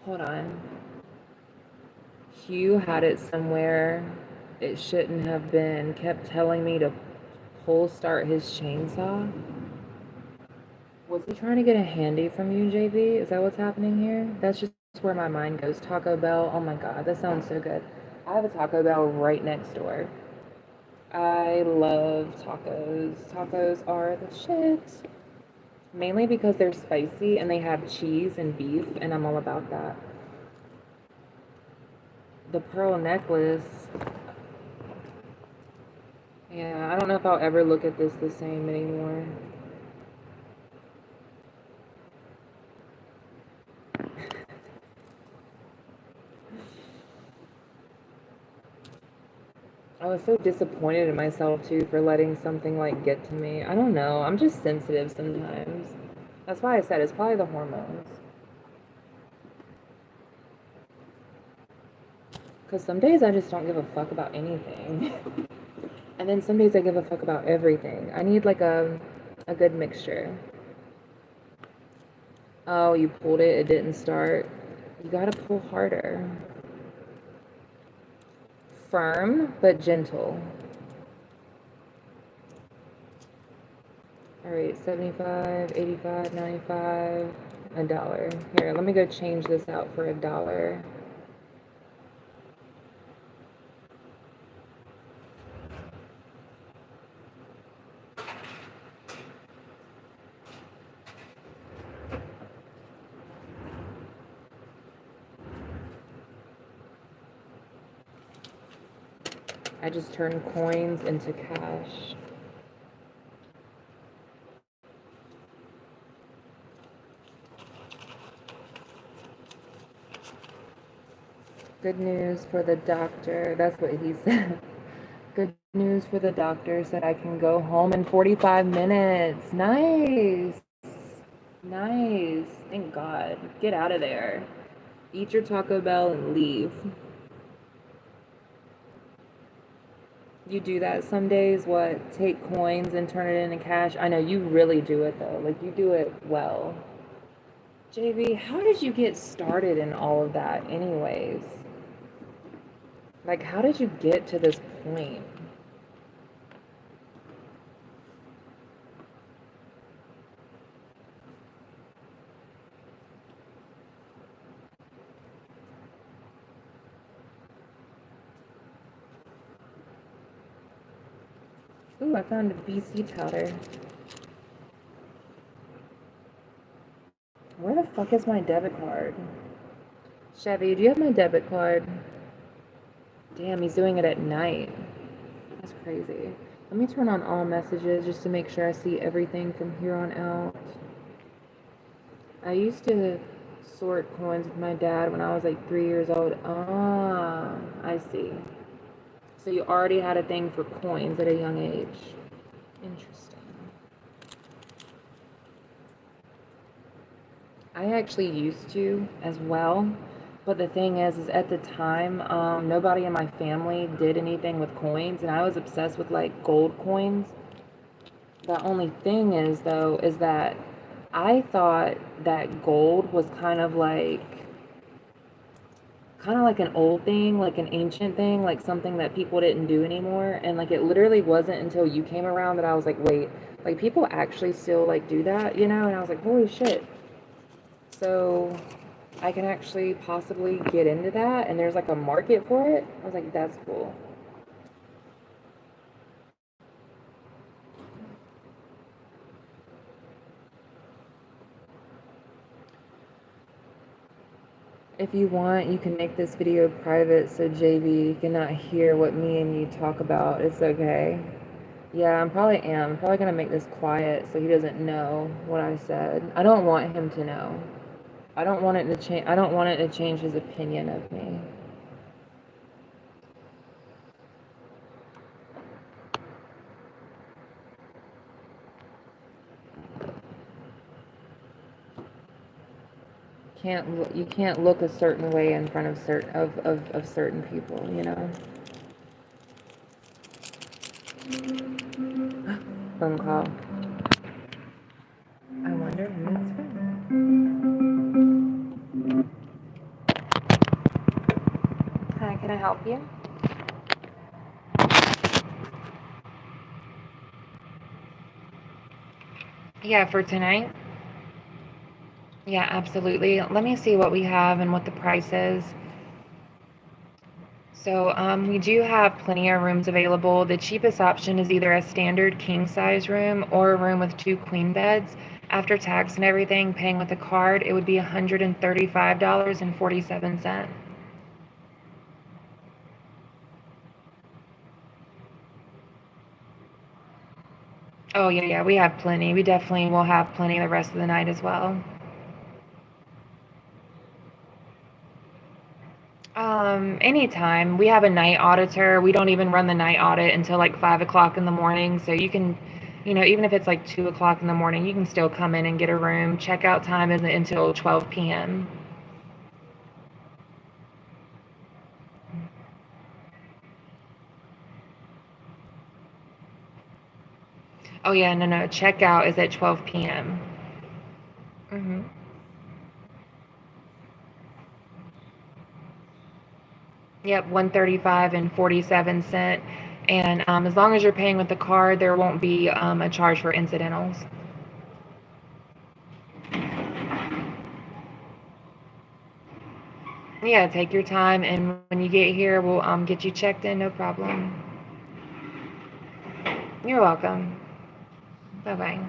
Hold on. Hugh had it somewhere it shouldn't have been. Kept telling me to pull start his chainsaw. Was he trying to get a handy from you, JV? Is that what's happening here? That's just where my mind goes. Taco Bell. Oh my God, that sounds so good. I have a Taco Bell right next door. I love tacos. Tacos are the shit. Mainly because they're spicy and they have cheese and beef, and I'm all about that. The pearl necklace. Yeah, I don't know if I'll ever look at this the same anymore. I was so disappointed in myself too for letting something like get to me. I don't know. I'm just sensitive sometimes. That's why I said it's probably the hormones. Because some days I just don't give a fuck about anything. And then some days I give a fuck about everything. I need like a good mixture. Oh, you pulled it, it didn't start. You gotta pull harder. Firm, but gentle. All right, 75, 85, 95, $1. Here, let me go change this out for $1. I just turn coins into cash. Good news for the doctor. That's what he said. Good news for the doctor. Said I can go home in 45 minutes. Nice. Nice. Thank God. Get out of there. Eat your Taco Bell and leave. You do that some days, what? Take coins and turn it into cash? I know you really do it though. Like you do it well. JV, how did you get started in all of that anyways? Like how did you get to this point? Ooh, I found a BC powder. Where the fuck is my debit card? Chevy, do you have my debit card? Damn, he's doing it at night. That's crazy. Let me turn on all messages just to make sure I see everything from here on out. I used to sort coins with my dad when I was like 3 years old. Ah, I see. So you already had a thing for coins at a young age. Interesting. I actually used to as well, but the thing is at the time, nobody in my family did anything with coins, and I was obsessed with like gold coins. The only thing is, though, is that I thought that gold was kind of like an old thing, like an ancient thing, like something that people didn't do anymore. And like it literally wasn't until you came around that I was like, wait, like people actually still like do that, you know? And I was like, holy shit. So I can actually possibly get into that, and there's like a market for it. I was like, that's cool. If you want, you can make this video private so JB cannot hear what me and you talk about. It's okay. Yeah, I'm probably gonna make this quiet so he doesn't know what I said. I don't want him to know. I don't want it to change his opinion of me. You can't look a certain way in front of certain people, you know? Phone call. I wonder who it's from. Hi, can I help you? Yeah, for tonight? Yeah, absolutely. Let me see what we have and what the price is. So we do have plenty of rooms available. The cheapest option is either a standard king size room or a room with 2 queen beds. After tax and everything, paying with a card, it would be $135.47. Oh, yeah, yeah, we have plenty. We definitely will have plenty the rest of the night as well. Anytime. We have a night auditor. We don't even run the night audit until like 5 o'clock in the morning. So you can, even if it's like 2 o'clock in the morning, you can still come in and get a room. Checkout time isn't until 12 p.m. Oh yeah, no. Checkout is at 12 p.m. Mm-hmm. Yep, 135 and 47 cent. And as long as you're paying with the card, there won't be a charge for incidentals. Yeah, take your time, and when you get here, we'll get you checked in, no problem. You're welcome. Bye-bye.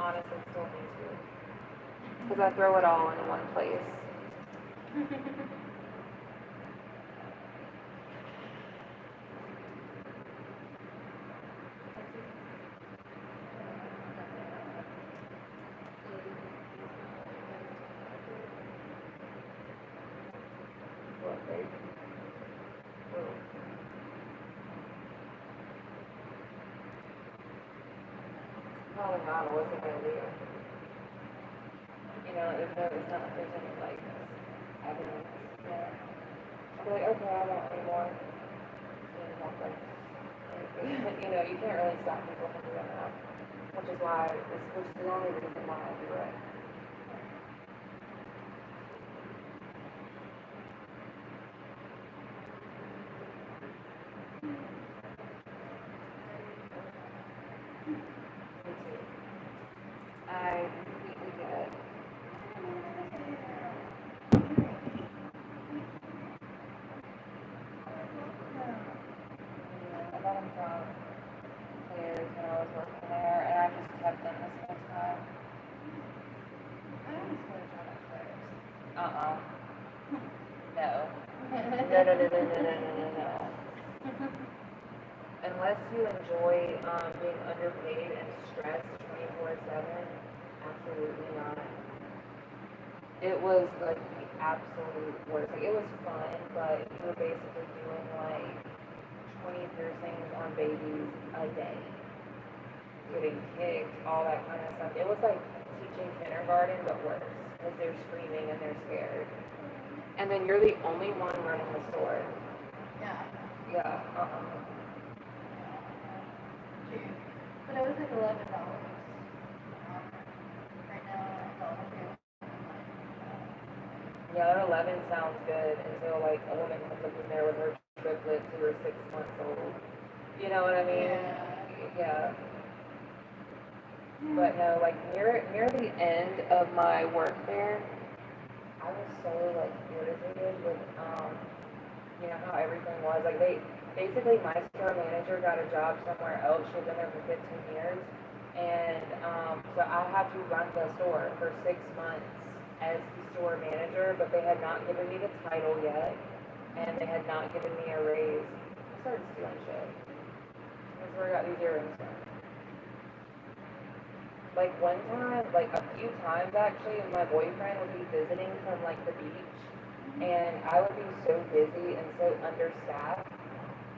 honestly still need to. Because I throw it all in one place. What, babe? Oh. Probably not. I wasn't going to do. You know, it's not like there's any, like, evidence. Yeah. I'll be like, okay, I don't anymore. You know, you can't really stop people from doing that. Which is the only reason why I do it. I completely get it. I got them from Claire's when I was working there, and I just kept them this whole time. I always want to try Claire's. No. No. Unless you enjoy being underpaid and stressed 24/7, absolutely not. It was like the absolute worst. Like, it was fun, but you were basically doing like 20 piercings on babies a day, getting kicked, all that kind of stuff. It was like teaching kindergarten, but worse, because they're screaming and they're scared. And then you're the only one running the store. Yeah. Yeah. But it was like $11. Right now, Yeah, 11 sounds good until like a woman comes up in there with her triplets who are 6 months old. You know what I mean? Yeah. But no, like near the end of my work there, I was so like irritated with you know how everything was. Like basically my store manager got a job somewhere else. She'd been there for 15 years. And so I had to run the store for 6 months as the store manager, but they had not given me the title yet, and they had not given me a raise. I started stealing shit. That's where I got these earrings from. Like one time, like a few times actually, my boyfriend would be visiting from like the beach, and I would be so busy and so understaffed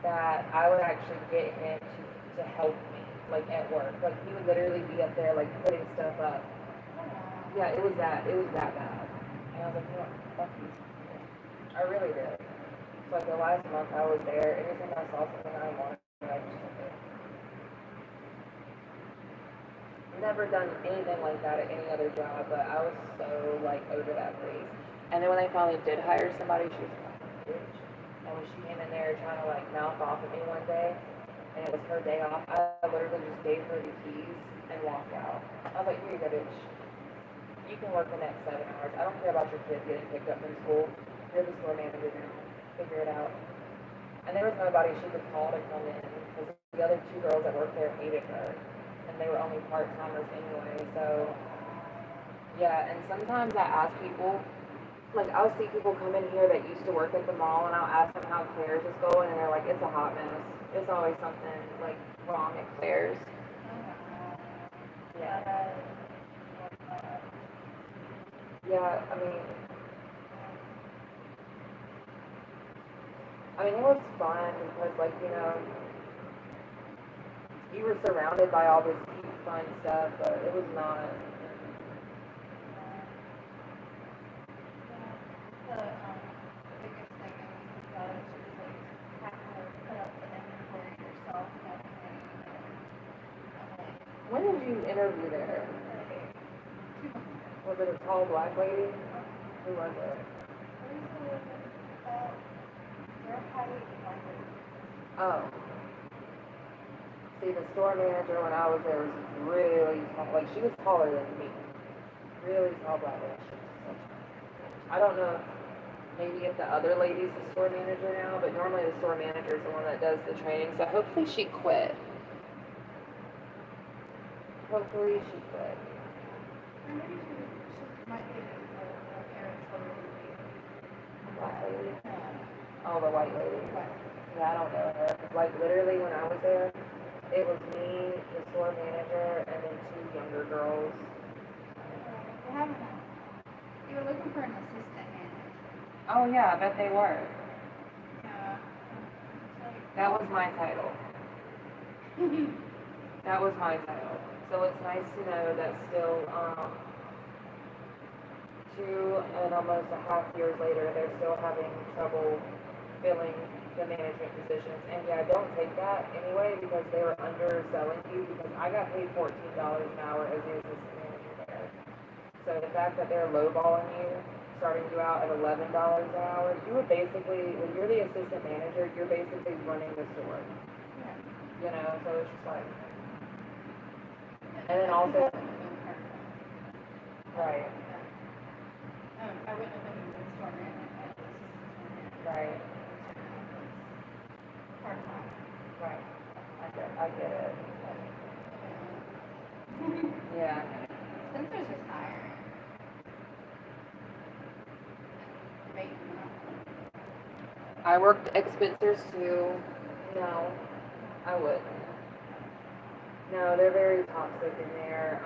that I would actually get him to help me, like at work. Like he would literally be up there like putting stuff up. Yeah, it was that bad. And I was like, you know what, fuck these people. I really did. So like the last month I was there, every time I saw something I wanted, I just took it. Never done anything like that at any other job, but I was so like over that place. And then when they finally did hire somebody, she was like, bitch. And when she came in there trying to like mouth off at me one day, and it was her day off, I literally just gave her the keys and walked out. I was like, here you go, bitch. You can work the next 7 hours. I don't care about your kids getting picked up from school. You're the store manager now. Figure it out. And there was nobody she could call to come in because the other 2 girls that worked there hated her. And they were only part-timers anyway. So, yeah. And sometimes I ask people, like I'll see people come in here that used to work at the mall, and I'll ask them how Claire's is going, and they're like, it's a hot mess. It's always something like wrong at Claire's. Yeah. Yeah, I mean, it was fun because, like, you know, you were surrounded by all this cute, fun stuff, but it was not. Biggest thing is that she was like having to put up the inventory yourself and everything. When did you interview there? Was it a tall black lady? Who was it? Oh. See, the store manager when I was there was really tall. Like, she was taller than me. Really tall black lady. I don't know maybe if the other lady's the store manager now, but normally the store manager is the one that does the training. So hopefully she quit. Hopefully she quit. Or maybe she might be a parent totally. Black lady. Yeah. Oh, the white lady. But Yeah, I don't know her. Like, literally, when I was there, it was me, the store manager, and then two younger girls. they haven't. You were looking for an assistant manager. Oh, yeah, I bet they were. Yeah. It's like, That was my title. That was my title. So it's nice to know that still, 2.5 years later, they're still having trouble filling the management positions. And yeah, don't take that anyway because they were underselling you because I got paid $14 an hour as the assistant manager there. So the fact that they're lowballing you, starting you out at $11 an hour, you would basically, when you're the assistant manager, you're basically running the store. yeah. You know, so it's just like, and then also, right, I wouldn't have been the store manager, assistant store manager. right, Part time. right. I get it. Yeah. Spencer's just hiring. Making up. I worked at Spencer's too. No, I wouldn't. No, they're very toxic in there.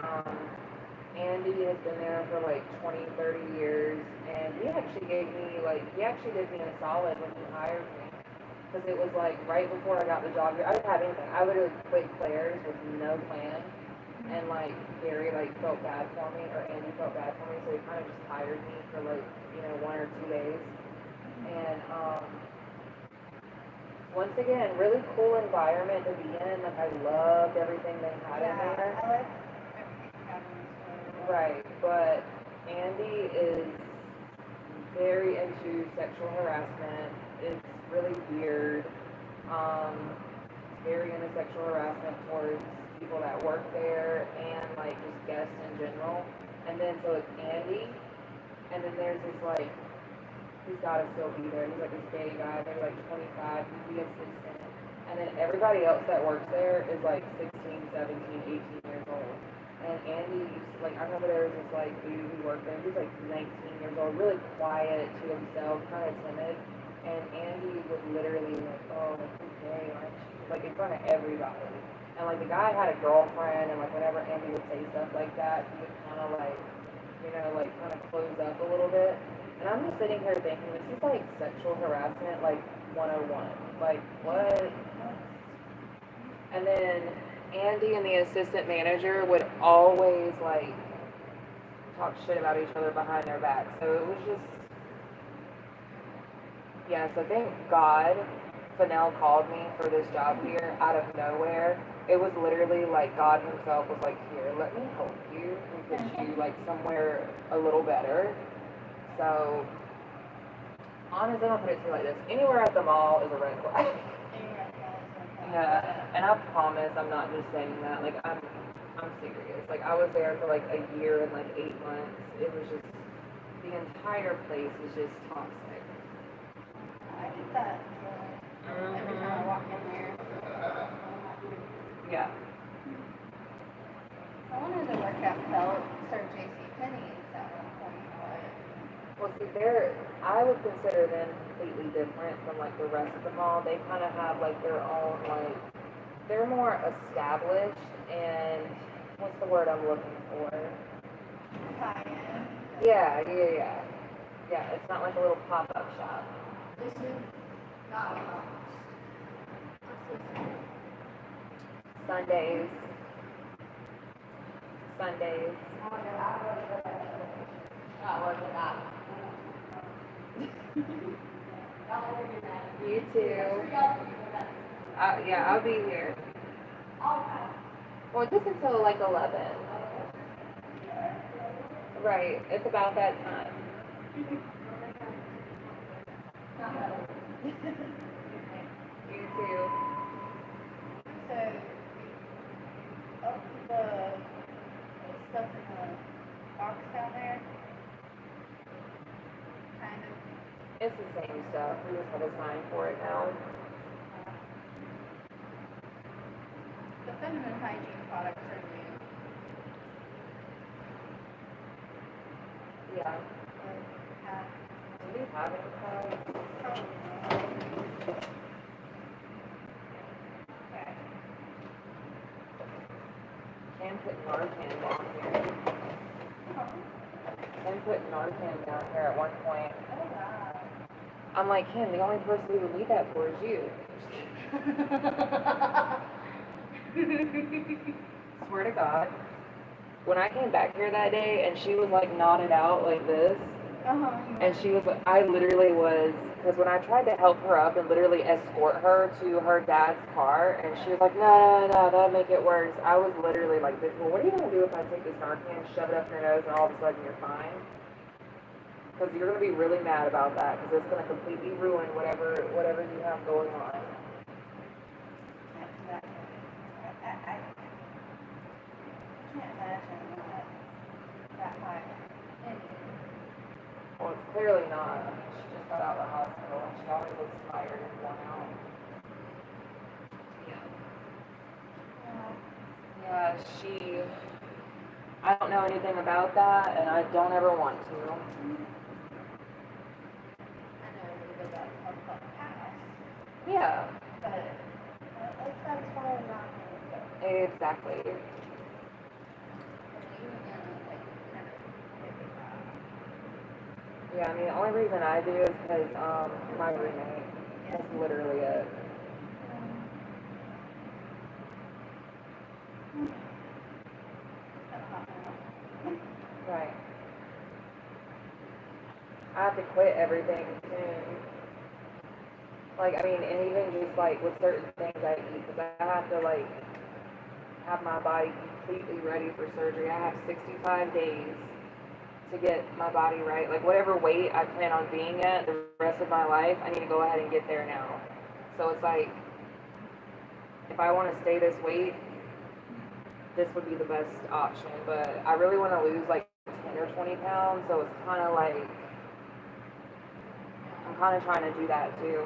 Andy has been there for like 20, 30 years, and he actually did me a solid when he hired me. Because it was like right before I got the job here. I didn't have anything. I literally quit Claire's with no plan. And like Gary like felt bad for me, or Andy felt bad for me, so he kind of just hired me for like, 1 or 2 days. And once again, really cool environment to be in. Like I loved everything they had in there. I like everything happening in the store. Right, but Andy is very into sexual harassment. It's really weird. Very into sexual harassment towards people that work there and like just guests in general. And then so it's Andy, and then there's this like, he's gotta still be there. He's like this gay guy. They're like 25. He's the assistant. And then everybody else that works there is like 16, 17, 18 years old. And Andy used to, like, I remember there was this like dude who worked there. He was like 19 years old, really quiet to himself, kind of timid. And Andy would literally like, oh, like who's gay, like in front of everybody. And like the guy had a girlfriend, and like whenever Andy would say stuff like that, he would kind of like, like kind of close up a little bit. And I'm just sitting here thinking, this is like sexual harassment, like 101. Like, what? And then Andy and the assistant manager would always, like, talk shit about each other behind their back. So it was just, yeah, so thank God Fennell called me for this job here out of nowhere. It was literally like God himself was like, here, let me help you and get you, like, somewhere a little better. So, honestly, I'll put it to you like this. Anywhere at the mall is a red flag. Yeah, and I promise I'm not just saying that. Like, I'm serious. Like, I was there for like a year and like 8 months. It was just, the entire place is just toxic. I get that feeling every time I walk in there. Yeah. I wanted to work at Phelps or JCPenney's at one point, but Well, see, I would consider them completely different from like the rest of the mall. They kind of have like their own, like, they're more established and, what's the word I'm looking for? high-end. Yeah. Yeah, it's not like a little pop-up shop. This is not much. Sundays. You too. Yeah, I'll be here. Well, just until like 11. Right, it's about that time. You too. So, up the stuff in the box down there, kind of. It's the same stuff. We just have a sign for it now. The feminine hygiene products are new. Yeah. Like, have, Do we have any cards? probably not. Okay. Can put Narcan down here. Can put Narcan down here at one point. Oh, wow. I'm like, Kim, the only person we would need that for is you. Swear to God. When I came back here that day and she was like nodded out like this, and she was, I literally was, because when I tried to help her up and literally escort her to her dad's car, and she was like, no, that'll make it worse. I was literally like, well, what are you going to do if I take this Narcan, shove it up your nose, and all of a sudden you're fine? Because you're going to be really mad about that, because it's going to completely ruin whatever you have going on. I can't imagine that high. Well, it's clearly not. I mean, she just got out of the hospital, and she always looks tired and worn out. Yeah, I don't know anything about that, and I don't ever want to. I know a little bit about the past, Yeah, but like that's far as I'm gonna go. exactly. Like, even then, like, kind of maybe that. Yeah, I mean, the only reason I do is because my roommate. That's literally it. Right. I have to quit everything soon. Like, I mean, and even just like with certain things I eat, because I have to like have my body completely ready for surgery. I have 65 days to get my body right. Like, whatever weight I plan on being at the rest of my life, I need to go ahead and get there now. So it's like, if I want to stay this weight, this would be the best option. But I really want to lose like 10 or 20 pounds, so it's kind of like, I'm kind of trying to do that too.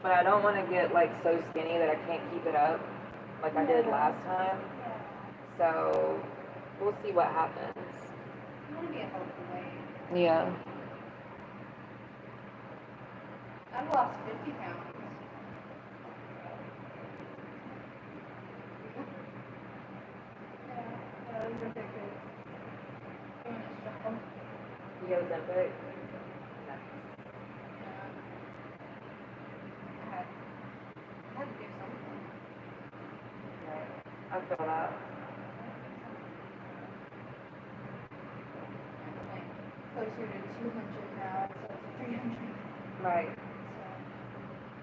But I don't want to get like so skinny that I can't keep it up like I did last time. So we'll see what happens. You want to be a healthy weight. Yeah. I've lost 50 pounds. Yeah, that was ridiculous. Doing a struggle. You go Ozempic? I had to do something. Right. I feel that. I'm like closer to 200 now, so it's 300. Right. So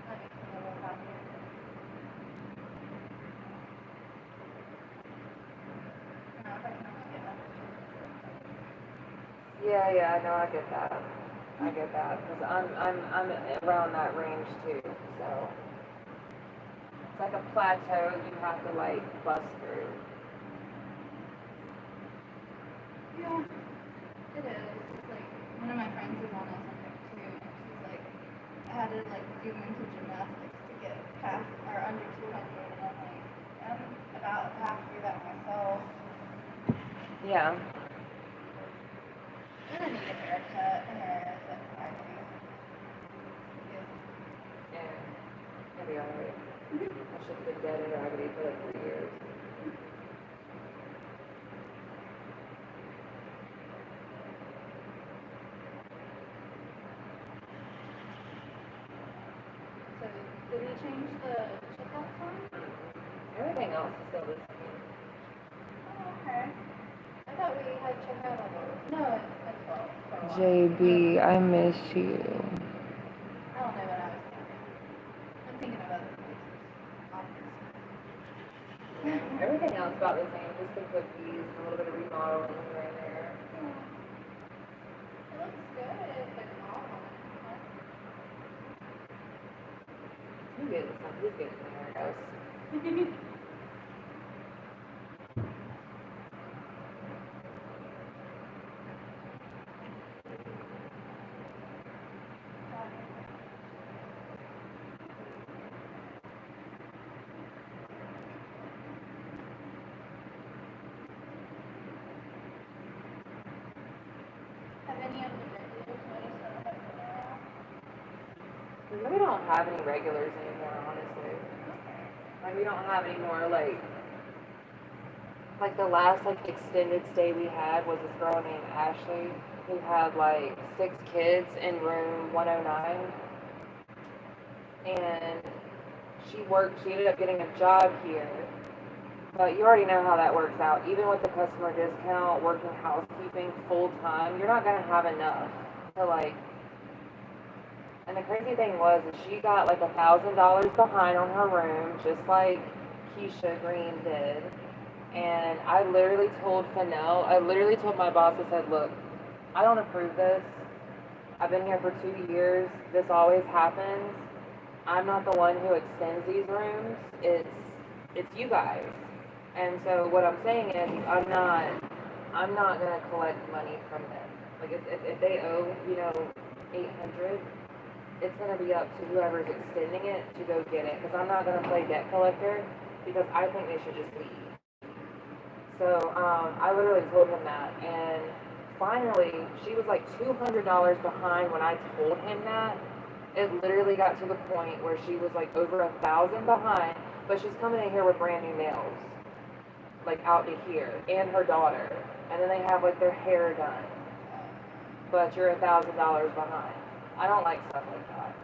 that makes me a little happier. Now if I can only get up to 200. Yeah, no, I get that. I get that. Because I'm around that range too, so. It's like a plateau you have to like bust through. Yeah, it is. It's like one of my friends is on Ozempic too, and she's like, I had to like do mental gymnastics to get past or under 200, and I'm like, I'm about halfway that myself. Yeah. And I need a haircut. My hair is like waxy. Yeah. It'll be alright. I should have been dead and raggedy for like 3 years. So did we change the checkout form? Everything else is still the same. Oh, okay. I thought we had checkout on those. No, it's 12 for a while. JB, I miss you. I don't know what I was thinking. I'm thinking of other places. Office. Everything else about the same, just the cookies, a little bit of remodeling here and there. It looks good. It's like calm. He's getting some, he's getting there, guys. Have any We don't have any regulars anymore, honestly. Like, we don't have any more, like the last, like, extended stay we had was this girl named Ashley who had, like, 6 kids in room 109. And she ended up getting a job here. But you already know how that works out. Even with the customer discount, working housekeeping full time, you're not going to have enough to, like, and the crazy thing was is she got like $1,000 behind on her room, just like Keisha Green did. And I literally told my boss, I said, look, I don't approve this. I've been here for 2 years. This always happens. I'm not the one who extends these rooms. It's you guys. And so what I'm saying is I'm not gonna collect money from them. Like if they owe, 800, it's gonna be up to whoever's extending it to go get it. Because I'm not gonna play debt collector because I think they should just leave. So I literally told him that, and finally she was like $200 behind when I told him that. It literally got to the point where she was like over 1,000 behind, but she's coming in here with brand new nails, like out to here, and her daughter, and then they have like their hair done, but you're $1,000 behind. I don't like stuff like that.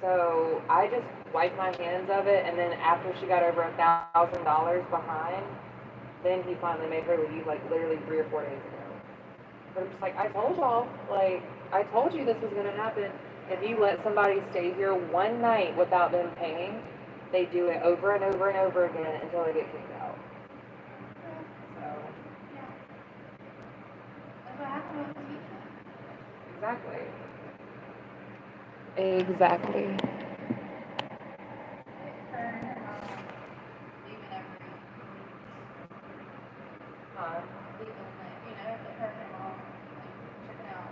So I just wiped my hands of it, and then after she got over $1,000 behind, then he finally made her leave, like literally 3 or 4 days ago. But I'm just like, I told y'all, like, I told you this was gonna happen. If you let somebody stay here one night without them paying, they do it over and over and over again until they get kicked out. So. Yeah. That's what happened with Keisha. Exactly. Exactly. Her and her mom leaving every Huh? leaving, like, her and her mom like checking out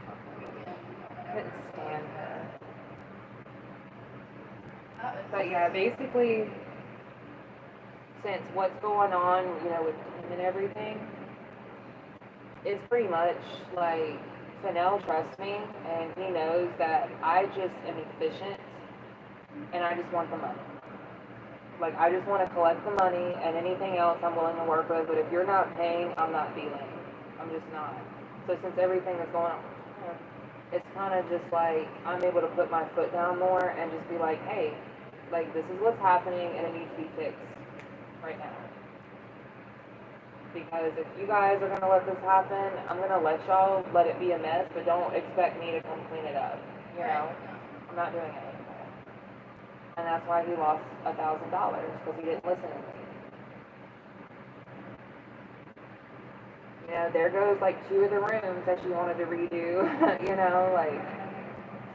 on the weekend or whatever. Couldn't stand her. But yeah, basically, since what's going on, with him and everything, it's pretty much like Fennell trusts me, and he knows that I just am efficient, and I just want the money. Like, I just want to collect the money, and anything else I'm willing to work with, but if you're not paying, I'm not dealing. I'm just not. So since everything is going on, it's kind of just like I'm able to put my foot down more and just be like, hey, like, this is what's happening, and it needs to be fixed right now. Because if you guys are going to let this happen, I'm going to let y'all let it be a mess, but don't expect me to come clean it up. I'm not doing it anymore. And that's why he lost $1,000, because he didn't listen to me. There goes like 2 of the rooms that she wanted to redo,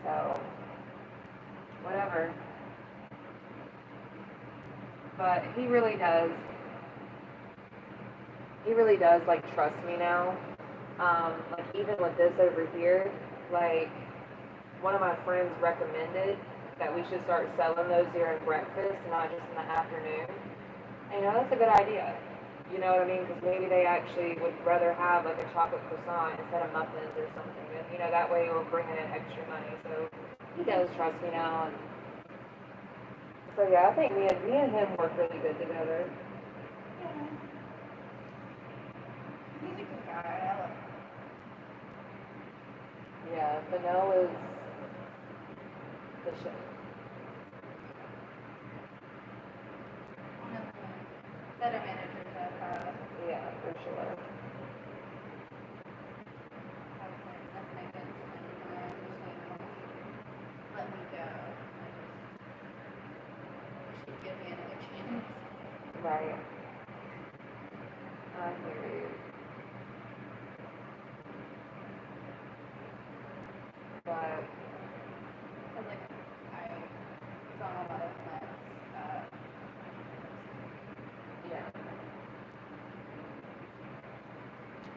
so, whatever. But he really does, like, trust me now. Like, even with this over here, like, one of my friends recommended that we should start selling those during breakfast, not just in the afternoon. And, that's a good idea. You know what I mean? Because maybe they actually would rather have, like, a chocolate croissant instead of muffins or something. And, that way it will bring in extra money. So, he does trust me now. And so, yeah, I think me and him work really good together. yeah. He's a good guy. I love him. Yeah, Fennell is the shit. One of the better managers I've had. Yeah, for sure. That's my good friend, and I understand why he let me go. I wish he'd give me another chance. Right. I hear you. But Because, like, I was on a lot of plans. yeah.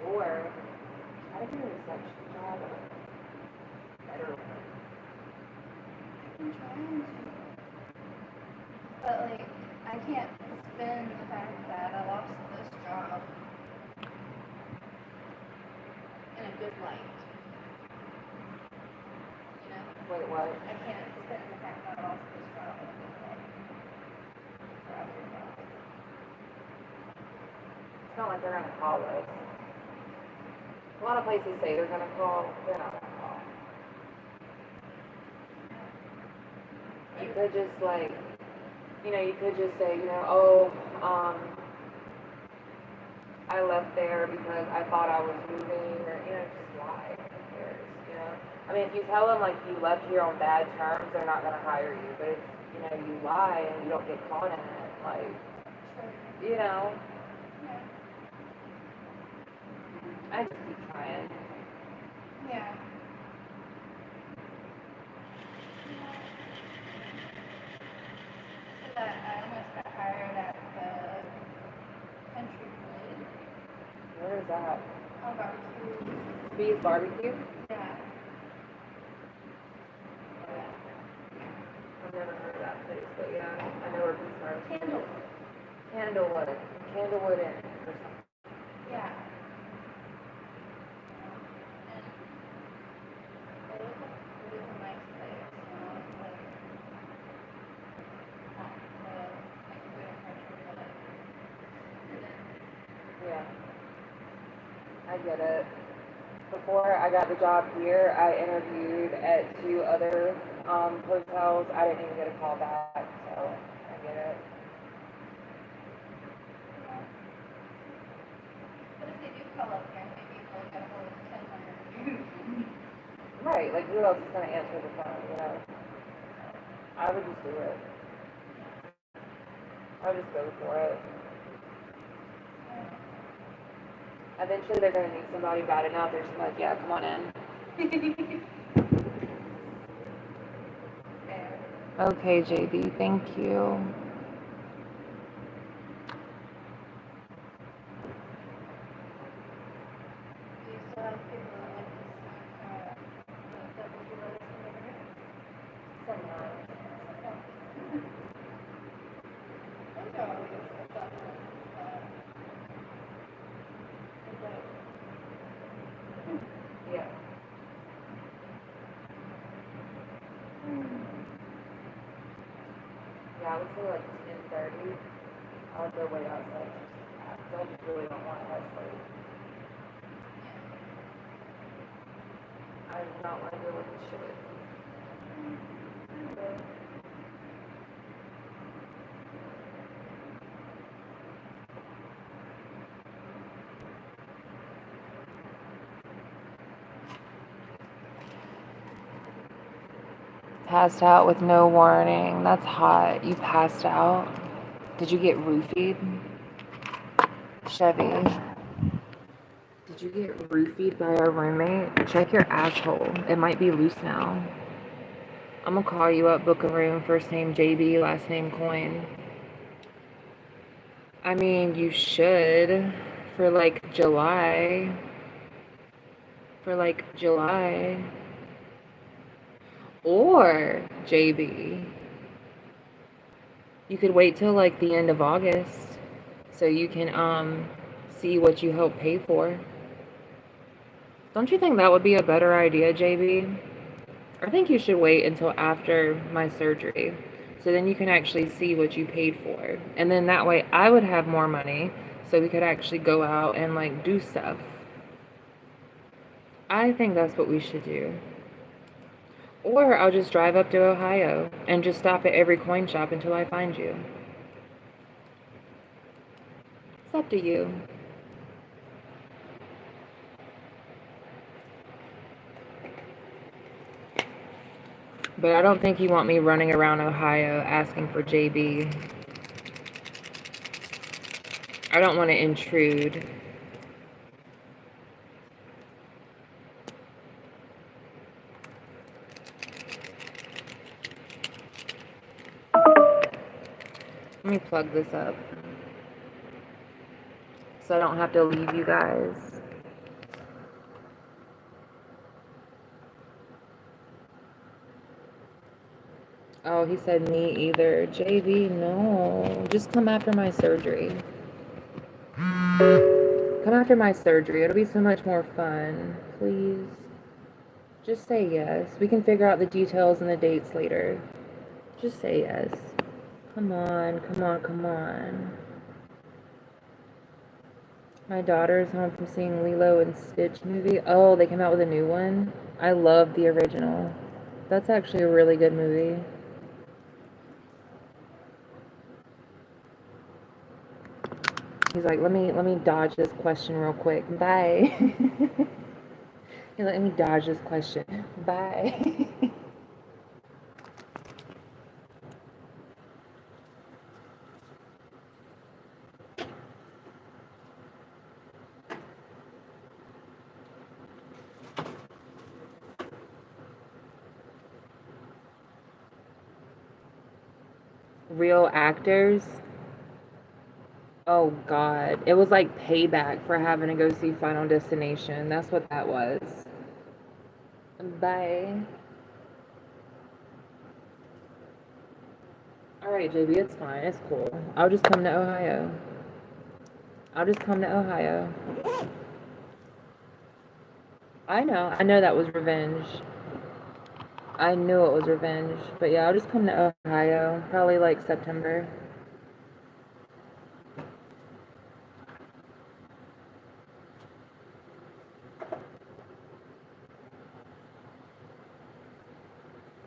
Or try to do a reception job at a better one. I'm trying to. But, like, I can't spin the fact that I lost this job in a good light. Wait, what? I can't spit in the parking lot also this route. It's not like they're gonna call us. A lot of places say they're gonna call. They're not gonna call. You could just like, you could just say, I left there because I thought I was moving, or just lie. Who cares? I mean, if you tell them like you left here on bad terms, they're not gonna hire you. But if you lie and you don't get caught in it, like, Yeah. I just keep trying. Yeah. So that I almost got hired at the country wood. Where is that? Oh, barbecue. Bee's Barbecue? Yeah. I've never heard of that place, but yeah, I know where Bee's Barbecue is. Candlewood. Candlewood Inn or something. Yeah. And it was a nice place, like not the like food and country, but Yeah, I get it. Before I got the job here, I interviewed at 2 other hotels. I didn't even get a call back, so I get it. but if they do call up there, maybe they'll get a hold of 10 Right, like who else is going to answer the phone, I would just do it. I would just go for it. Eventually they're going to need somebody bad enough. They're just like, yeah, come on in. Okay, JB, thank you. Do you still have people that like this, that was the latest thing over here? Sometimes. Those are always the stuff is like, Yeah. Yeah, I would say like 10:30. I would go wait outside. Because I just really don't want to have sleep. I do not want to go with the shit. Passed out with no warning. That's hot. You passed out? Did you get roofied? Chevy, did you get roofied by our roommate? Check your asshole. It might be loose now. I'm gonna call you up, book a room, first name JB, last name Coin. I mean, you should for like July. Or JB. You could wait till like the end of August so you can see what you help pay for. Don't you think that would be a better idea, JB? I think you should wait until after my surgery so then you can actually see what you paid for. And then that way I would have more money so we could actually go out and like do stuff. I think that's what we should do. Or I'll just drive up to Ohio and just stop at every coin shop until I find you. It's up to you. But I don't think you want me running around Ohio asking for JB. I don't want to intrude. Let me plug this up so I don't have to leave you guys. Oh, he said me either. JB, no. Just come after my surgery. Come after my surgery. It'll be so much more fun. Please. Just say yes. We can figure out the details and the dates later. Just say yes. Come on, come on, come on. My daughter's home from seeing Lilo and Stitch movie. Oh, they came out with a new one. I love the original. That's actually a really good movie. He's like, let me dodge this question real quick. Bye. He's like, let me dodge this question. Bye. Real actors. Oh God. It was like payback for having to go see Final Destination. That's what that was. Bye. Alright, JB, it's fine. It's cool. I'll just come to Ohio. I'll just come to Ohio. I know that was revenge. I knew it was revenge. But yeah, I'll just come to Ohio. Probably like September.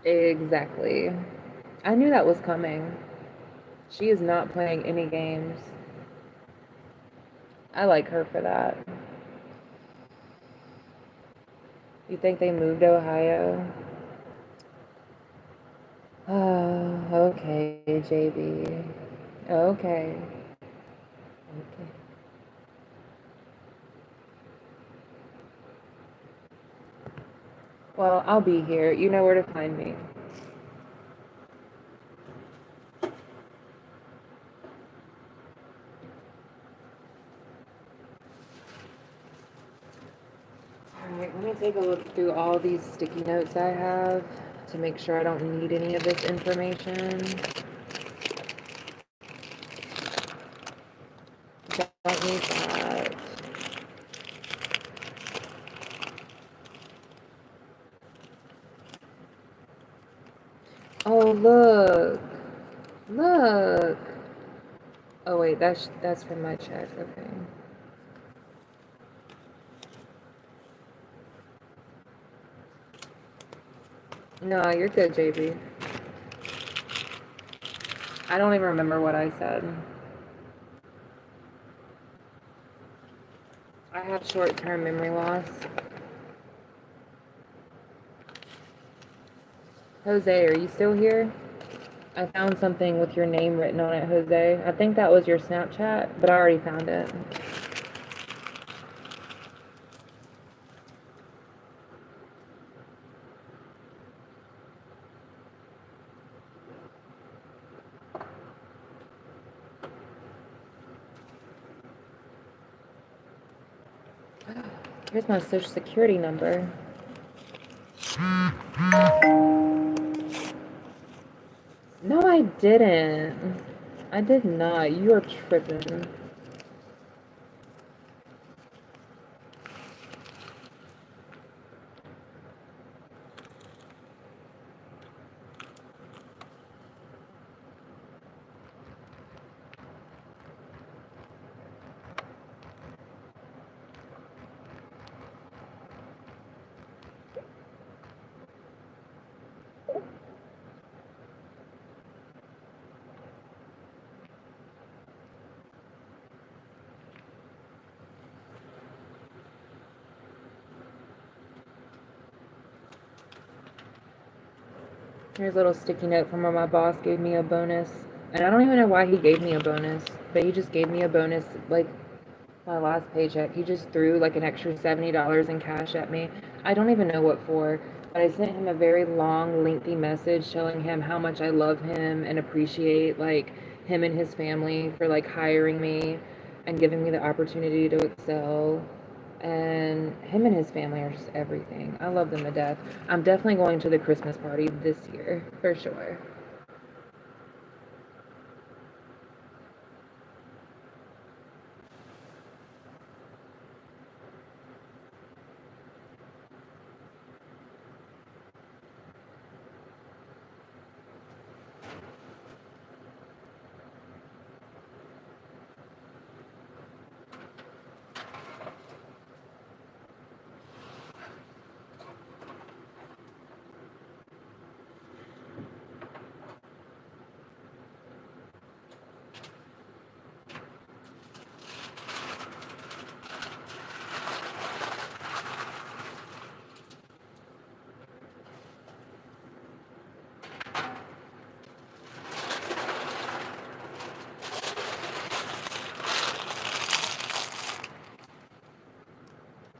Exactly. I knew that was coming. She is not playing any games. I like her for that. You think they moved to Ohio? Oh, okay, JB. Okay. Okay. Well, I'll be here. You know where to find me. Alright, let me take a look through all these sticky notes I have to make sure I don't need any of this information. Don't need that. Oh, look. Look. Oh, wait, that's from my check. Okay. No, you're good, JB. I don't even remember what I said. I have short-term memory loss. Jose, are you still here? I found something with your name written on it, Jose. I think that was your Snapchat, but I already found it. Here's my social security number. No, I didn't. I did not. You are tripping. Here's a little sticky note from where my boss gave me a bonus. And I don't even know why he gave me a bonus, but he just gave me a bonus, like, my last paycheck. He just threw, like, an extra $70 in cash at me. I don't even know what for, but I sent him a very long, lengthy message telling him how much I love him and appreciate, like, him and his family for, like, hiring me and giving me the opportunity to excel. And him and his family are just everything. I love them to death. I'm definitely going to the Christmas party this year, for sure.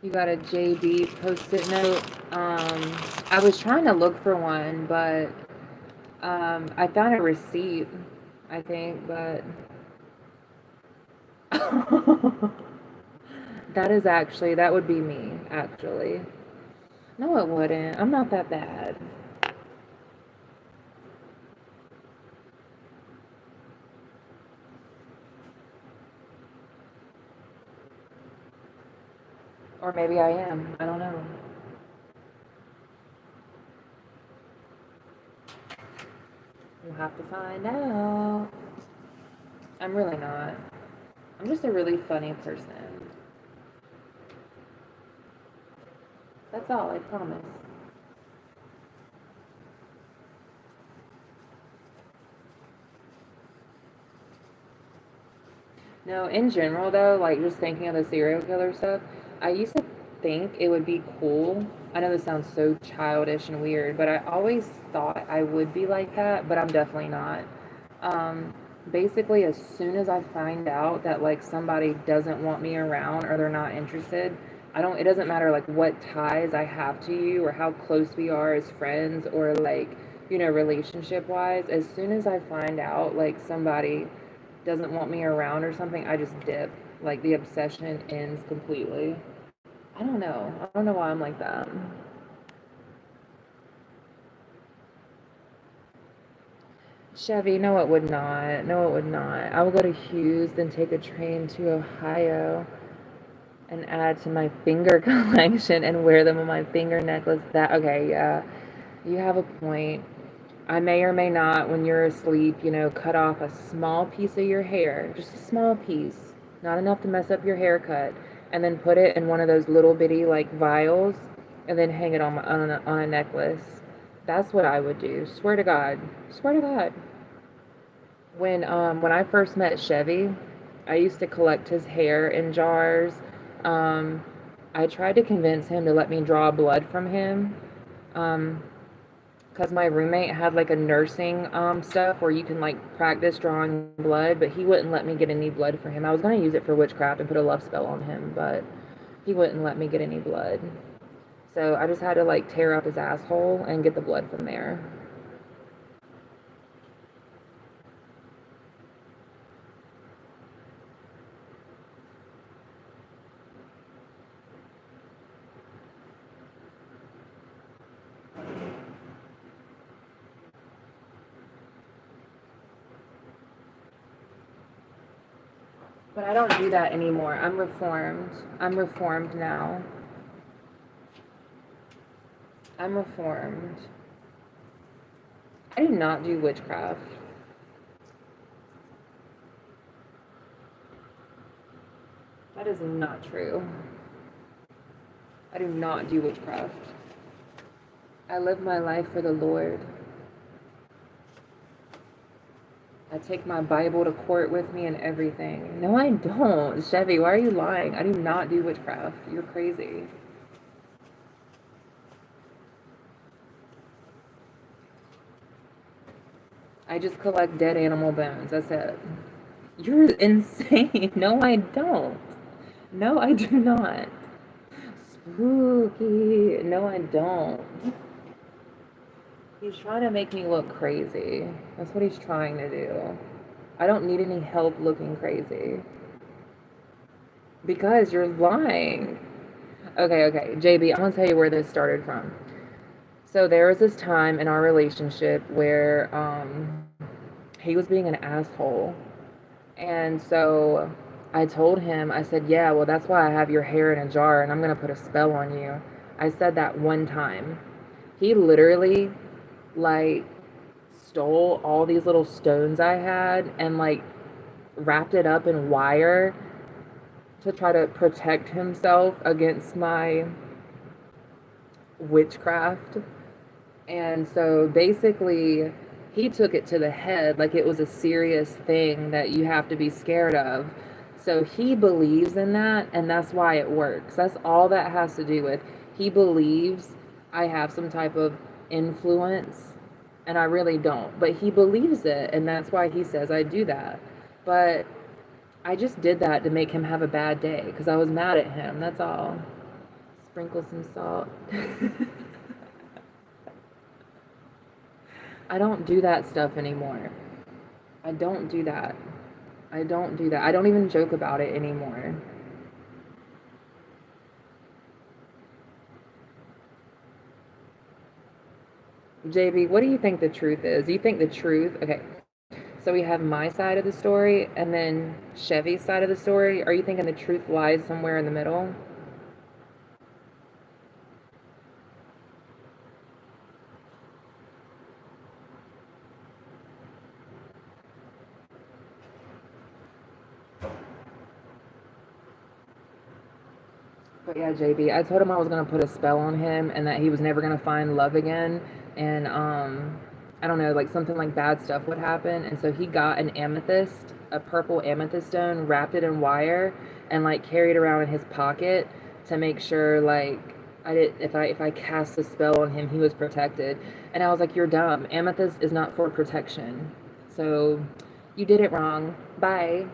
You got a JB Post-it note. I was trying to look for one, but I found a receipt, I think, but that would be me, actually. No, it wouldn't. I'm not that bad. Or maybe I am. I don't know. We'll have to find out. I'm really not. I'm just a really funny person. That's all, I promise. No, in general though, like just thinking of the serial killer stuff, I used to think it would be cool. I know this sounds so childish and weird, but I always thought I would be like that, but I'm definitely not. Um, Basically, as soon as I find out that like somebody doesn't want me around or they're not interested, it doesn't matter like what ties I have to you or how close we are as friends or like, relationship wise, as soon as I find out like somebody doesn't want me around or something, I just dip. Like the obsession ends completely. I don't know. I don't know why I'm like that. Chevy, no, it would not. No, it would not. I would go to Hughes, then take a train to Ohio and add to my finger collection and wear them on my finger necklace. Okay, yeah, you have a point. I may or may not, when you're asleep, cut off a small piece of your hair, just a small piece, not enough to mess up your haircut, and then put it in one of those little bitty like vials, and then hang it on a necklace. That's what I would do. Swear to God. Swear to God. When I first met Chevy, I used to collect his hair in jars. Um, I tried to convince him to let me draw blood from him. Um, because my roommate had like a nursing stuff where you can like practice drawing blood, but he wouldn't let me get any blood for him. I was going to use it for witchcraft and put a love spell on him, but he wouldn't let me get any blood. So I just had to like tear up his asshole and get the blood from there. But I don't do that anymore. I'm reformed. I'm reformed now. I'm reformed. I do not do witchcraft. That is not true. I do not do witchcraft. I live my life for the Lord. I take my Bible to court with me and everything. No, I don't. Chevy, why are you lying? I do not do witchcraft. You're crazy. I just collect dead animal bones. That's it. You're insane. No, I don't. No, I do not. Spooky. No, I don't. He's trying to make me look crazy. That's what he's trying to do. I don't need any help looking crazy. Because you're lying. Okay. JB, I'm going to tell you where this started from. So there was this time in our relationship where he was being an asshole. And so I told him, I said, yeah, well, that's why I have your hair in a jar and I'm going to put a spell on you. I said that one time. He literally, like, stole all these little stones I had and, like, wrapped it up in wire to try to protect himself against my witchcraft. And so basically, he took it to the head like it was a serious thing that you have to be scared of. So he believes in that, and that's why it works. That's all that has to do with. He believes I have some type of influence, and I really don't. But he believes it, and that's why he says I do that. But I just did that to make him have a bad day because I was mad at him. That's all. Sprinkle some salt. I don't do that stuff anymore. I don't do that. I don't do that. I don't even joke about it anymore. JB, what do you think the truth is? Do you think the truth? Okay, so we have my side of the story and then Chevy's side of the story. Are you thinking the truth lies somewhere in the middle? But yeah, JB, I told him I was gonna put a spell on him and that he was never gonna find love again. And I don't know, like something like bad stuff would happen. And so he got an amethyst, a purple amethyst stone, wrapped it in wire, and like carried around in his pocket to make sure like I did if I cast a spell on him, he was protected. And I was like, you're dumb. Amethyst is not for protection. So you did it wrong. Bye.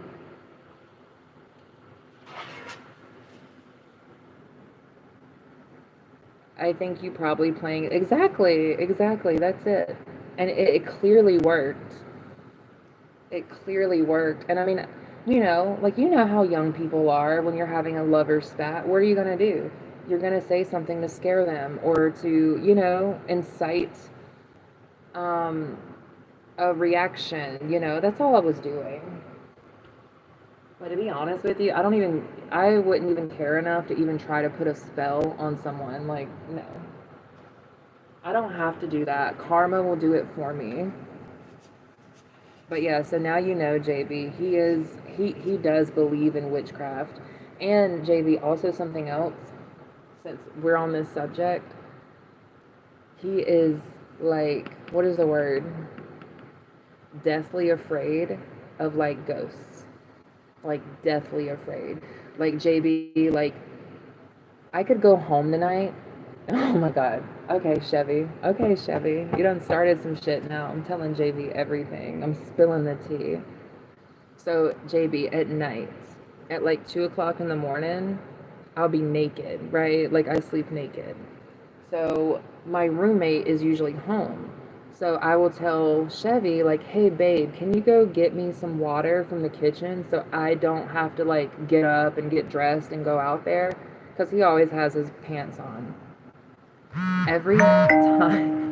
I think you probably playing exactly, that's it. And it clearly worked. It clearly worked. And I mean, like you know how young people are when you're having a lover spat. What are you gonna do? You're gonna say something to scare them or to, incite um, a reaction. That's all I was doing. But to be honest with you, I wouldn't even care enough to even try to put a spell on someone. Like, no. I don't have to do that. Karma will do it for me. But yeah, so now you know, JB, he does believe in witchcraft. And JB, also something else, since we're on this subject, he is like, what is the word? Deathly afraid of like ghosts. Like deathly afraid. Like JB, like I could go home tonight. Oh my God. Okay, Chevy. Okay, Chevy. You done started some shit now. I'm telling JB everything. I'm spilling the tea. So, JB, at night, at like 2 o'clock in the morning, I'll be naked, right? Like I sleep naked. So, my roommate is usually home. So, I will tell Chevy, like, hey, babe, can you go get me some water from the kitchen so I don't have to like get up and get dressed and go out there? Because he always has his pants on. Every time.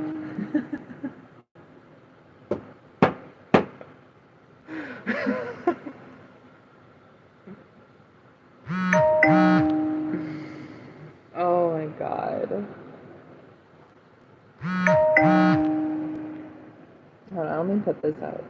Oh my God. Hold on, let me put this out.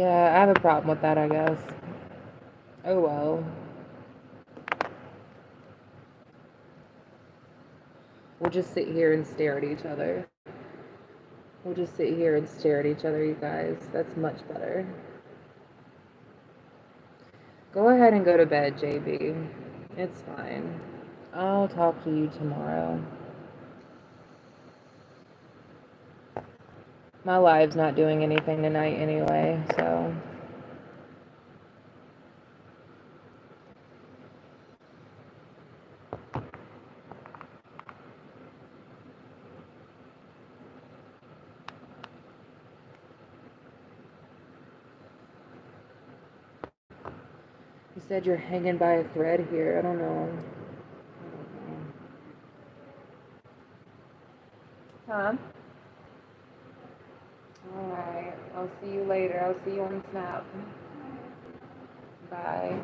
Yeah, I have a problem with that, I guess. Oh well. We'll just sit here and stare at each other. We'll just sit here and stare at each other, you guys. That's much better. Go ahead and go to bed, JB. It's fine. I'll talk to you tomorrow. My live's not doing anything tonight anyway, so. You said you're hanging by a thread here. I don't know. Huh? Alright. I'll see you later. I'll see you on Snap. Bye.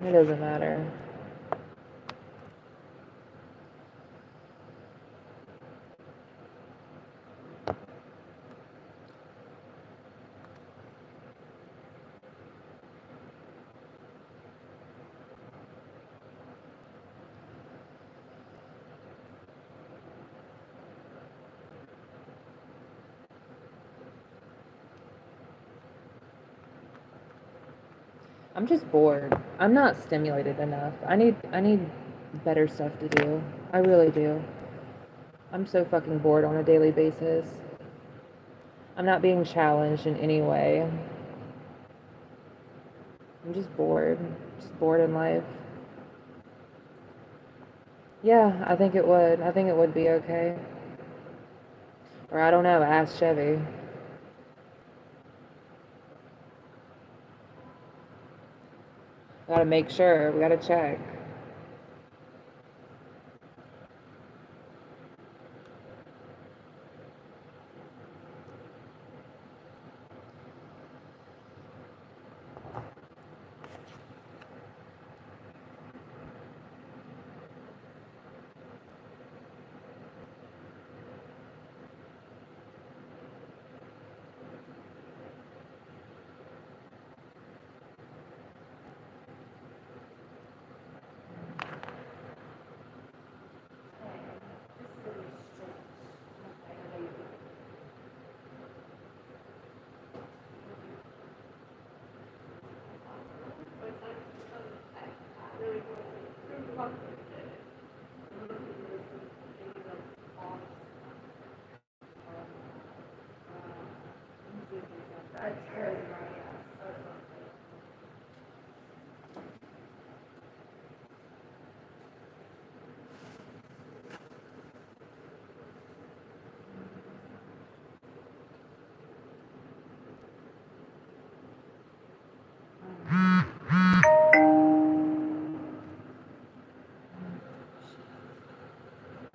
It doesn't matter. I'm just bored. I'm not stimulated enough. I need better stuff to do. I really do. I'm so fucking bored on a daily basis. I'm not being challenged in any way. I'm just bored. Just bored in life. Yeah, I think it would. I think it would be okay. Or I don't know, ask Chevy. Gotta make sure. We gotta check.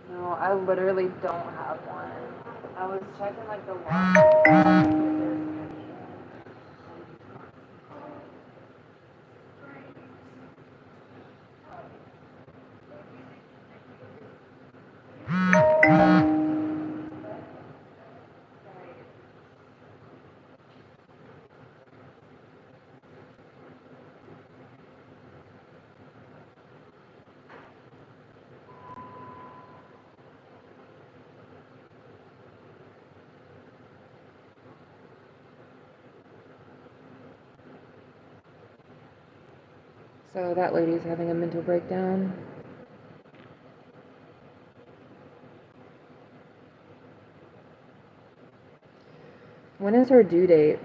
No, I literally don't have one. I was checking like the law. So that lady's having a mental breakdown. When is her due date?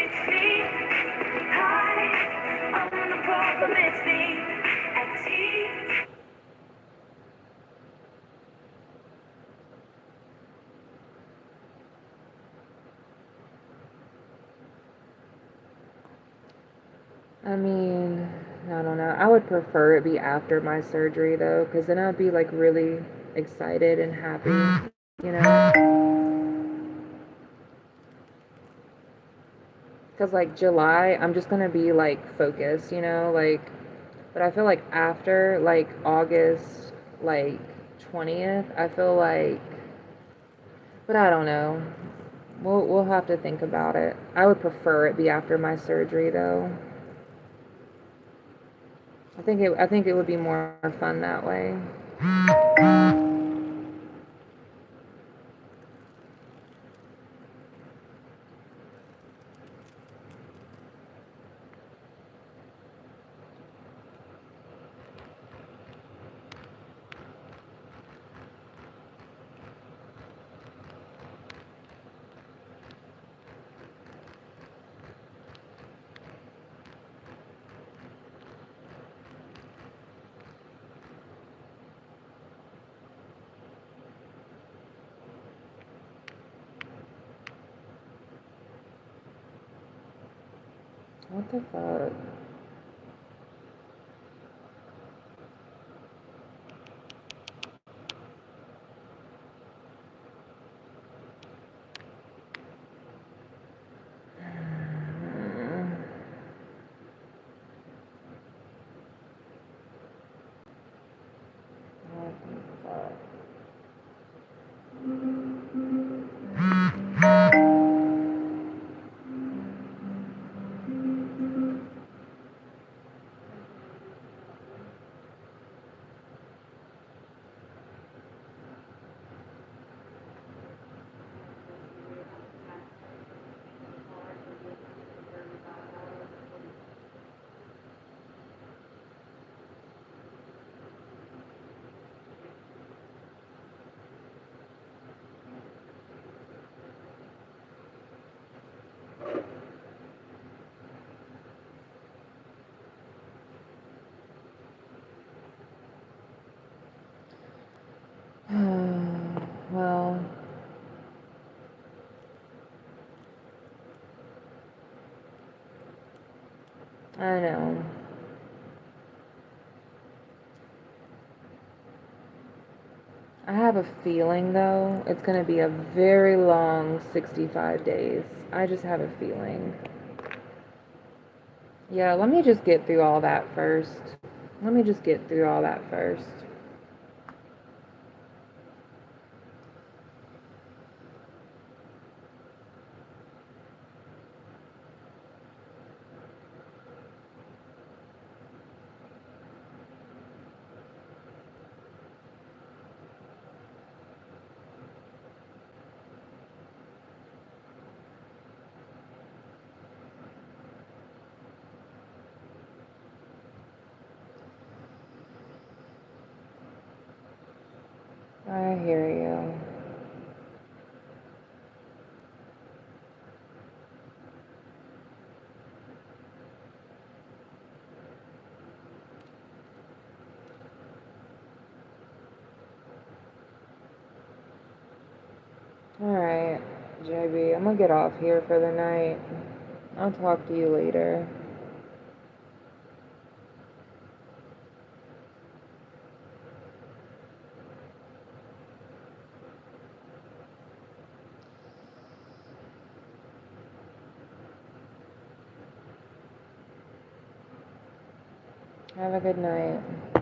It's me. Hi, I'm the problem. It's me. At tea. I mean, I don't know. I would prefer it be after my surgery though, because then I'd be like really excited and happy, you know? Because like July, I'm just gonna be like focused, you know? Like, but I feel like after like August, like 20th, I feel like, but I don't know. We'll have to think about it. I would prefer it be after my surgery though. I think it would be more fun that way. What the fuck? What the fuck? Well, I know. I have a feeling though, it's gonna be a very long 65 days. I just have a feeling. Yeah, let me just get through all that first. Let me just get through all that first. I hear you. Alright, JB, I'm gonna get off here for the night. I'll talk to you later. Have a good night.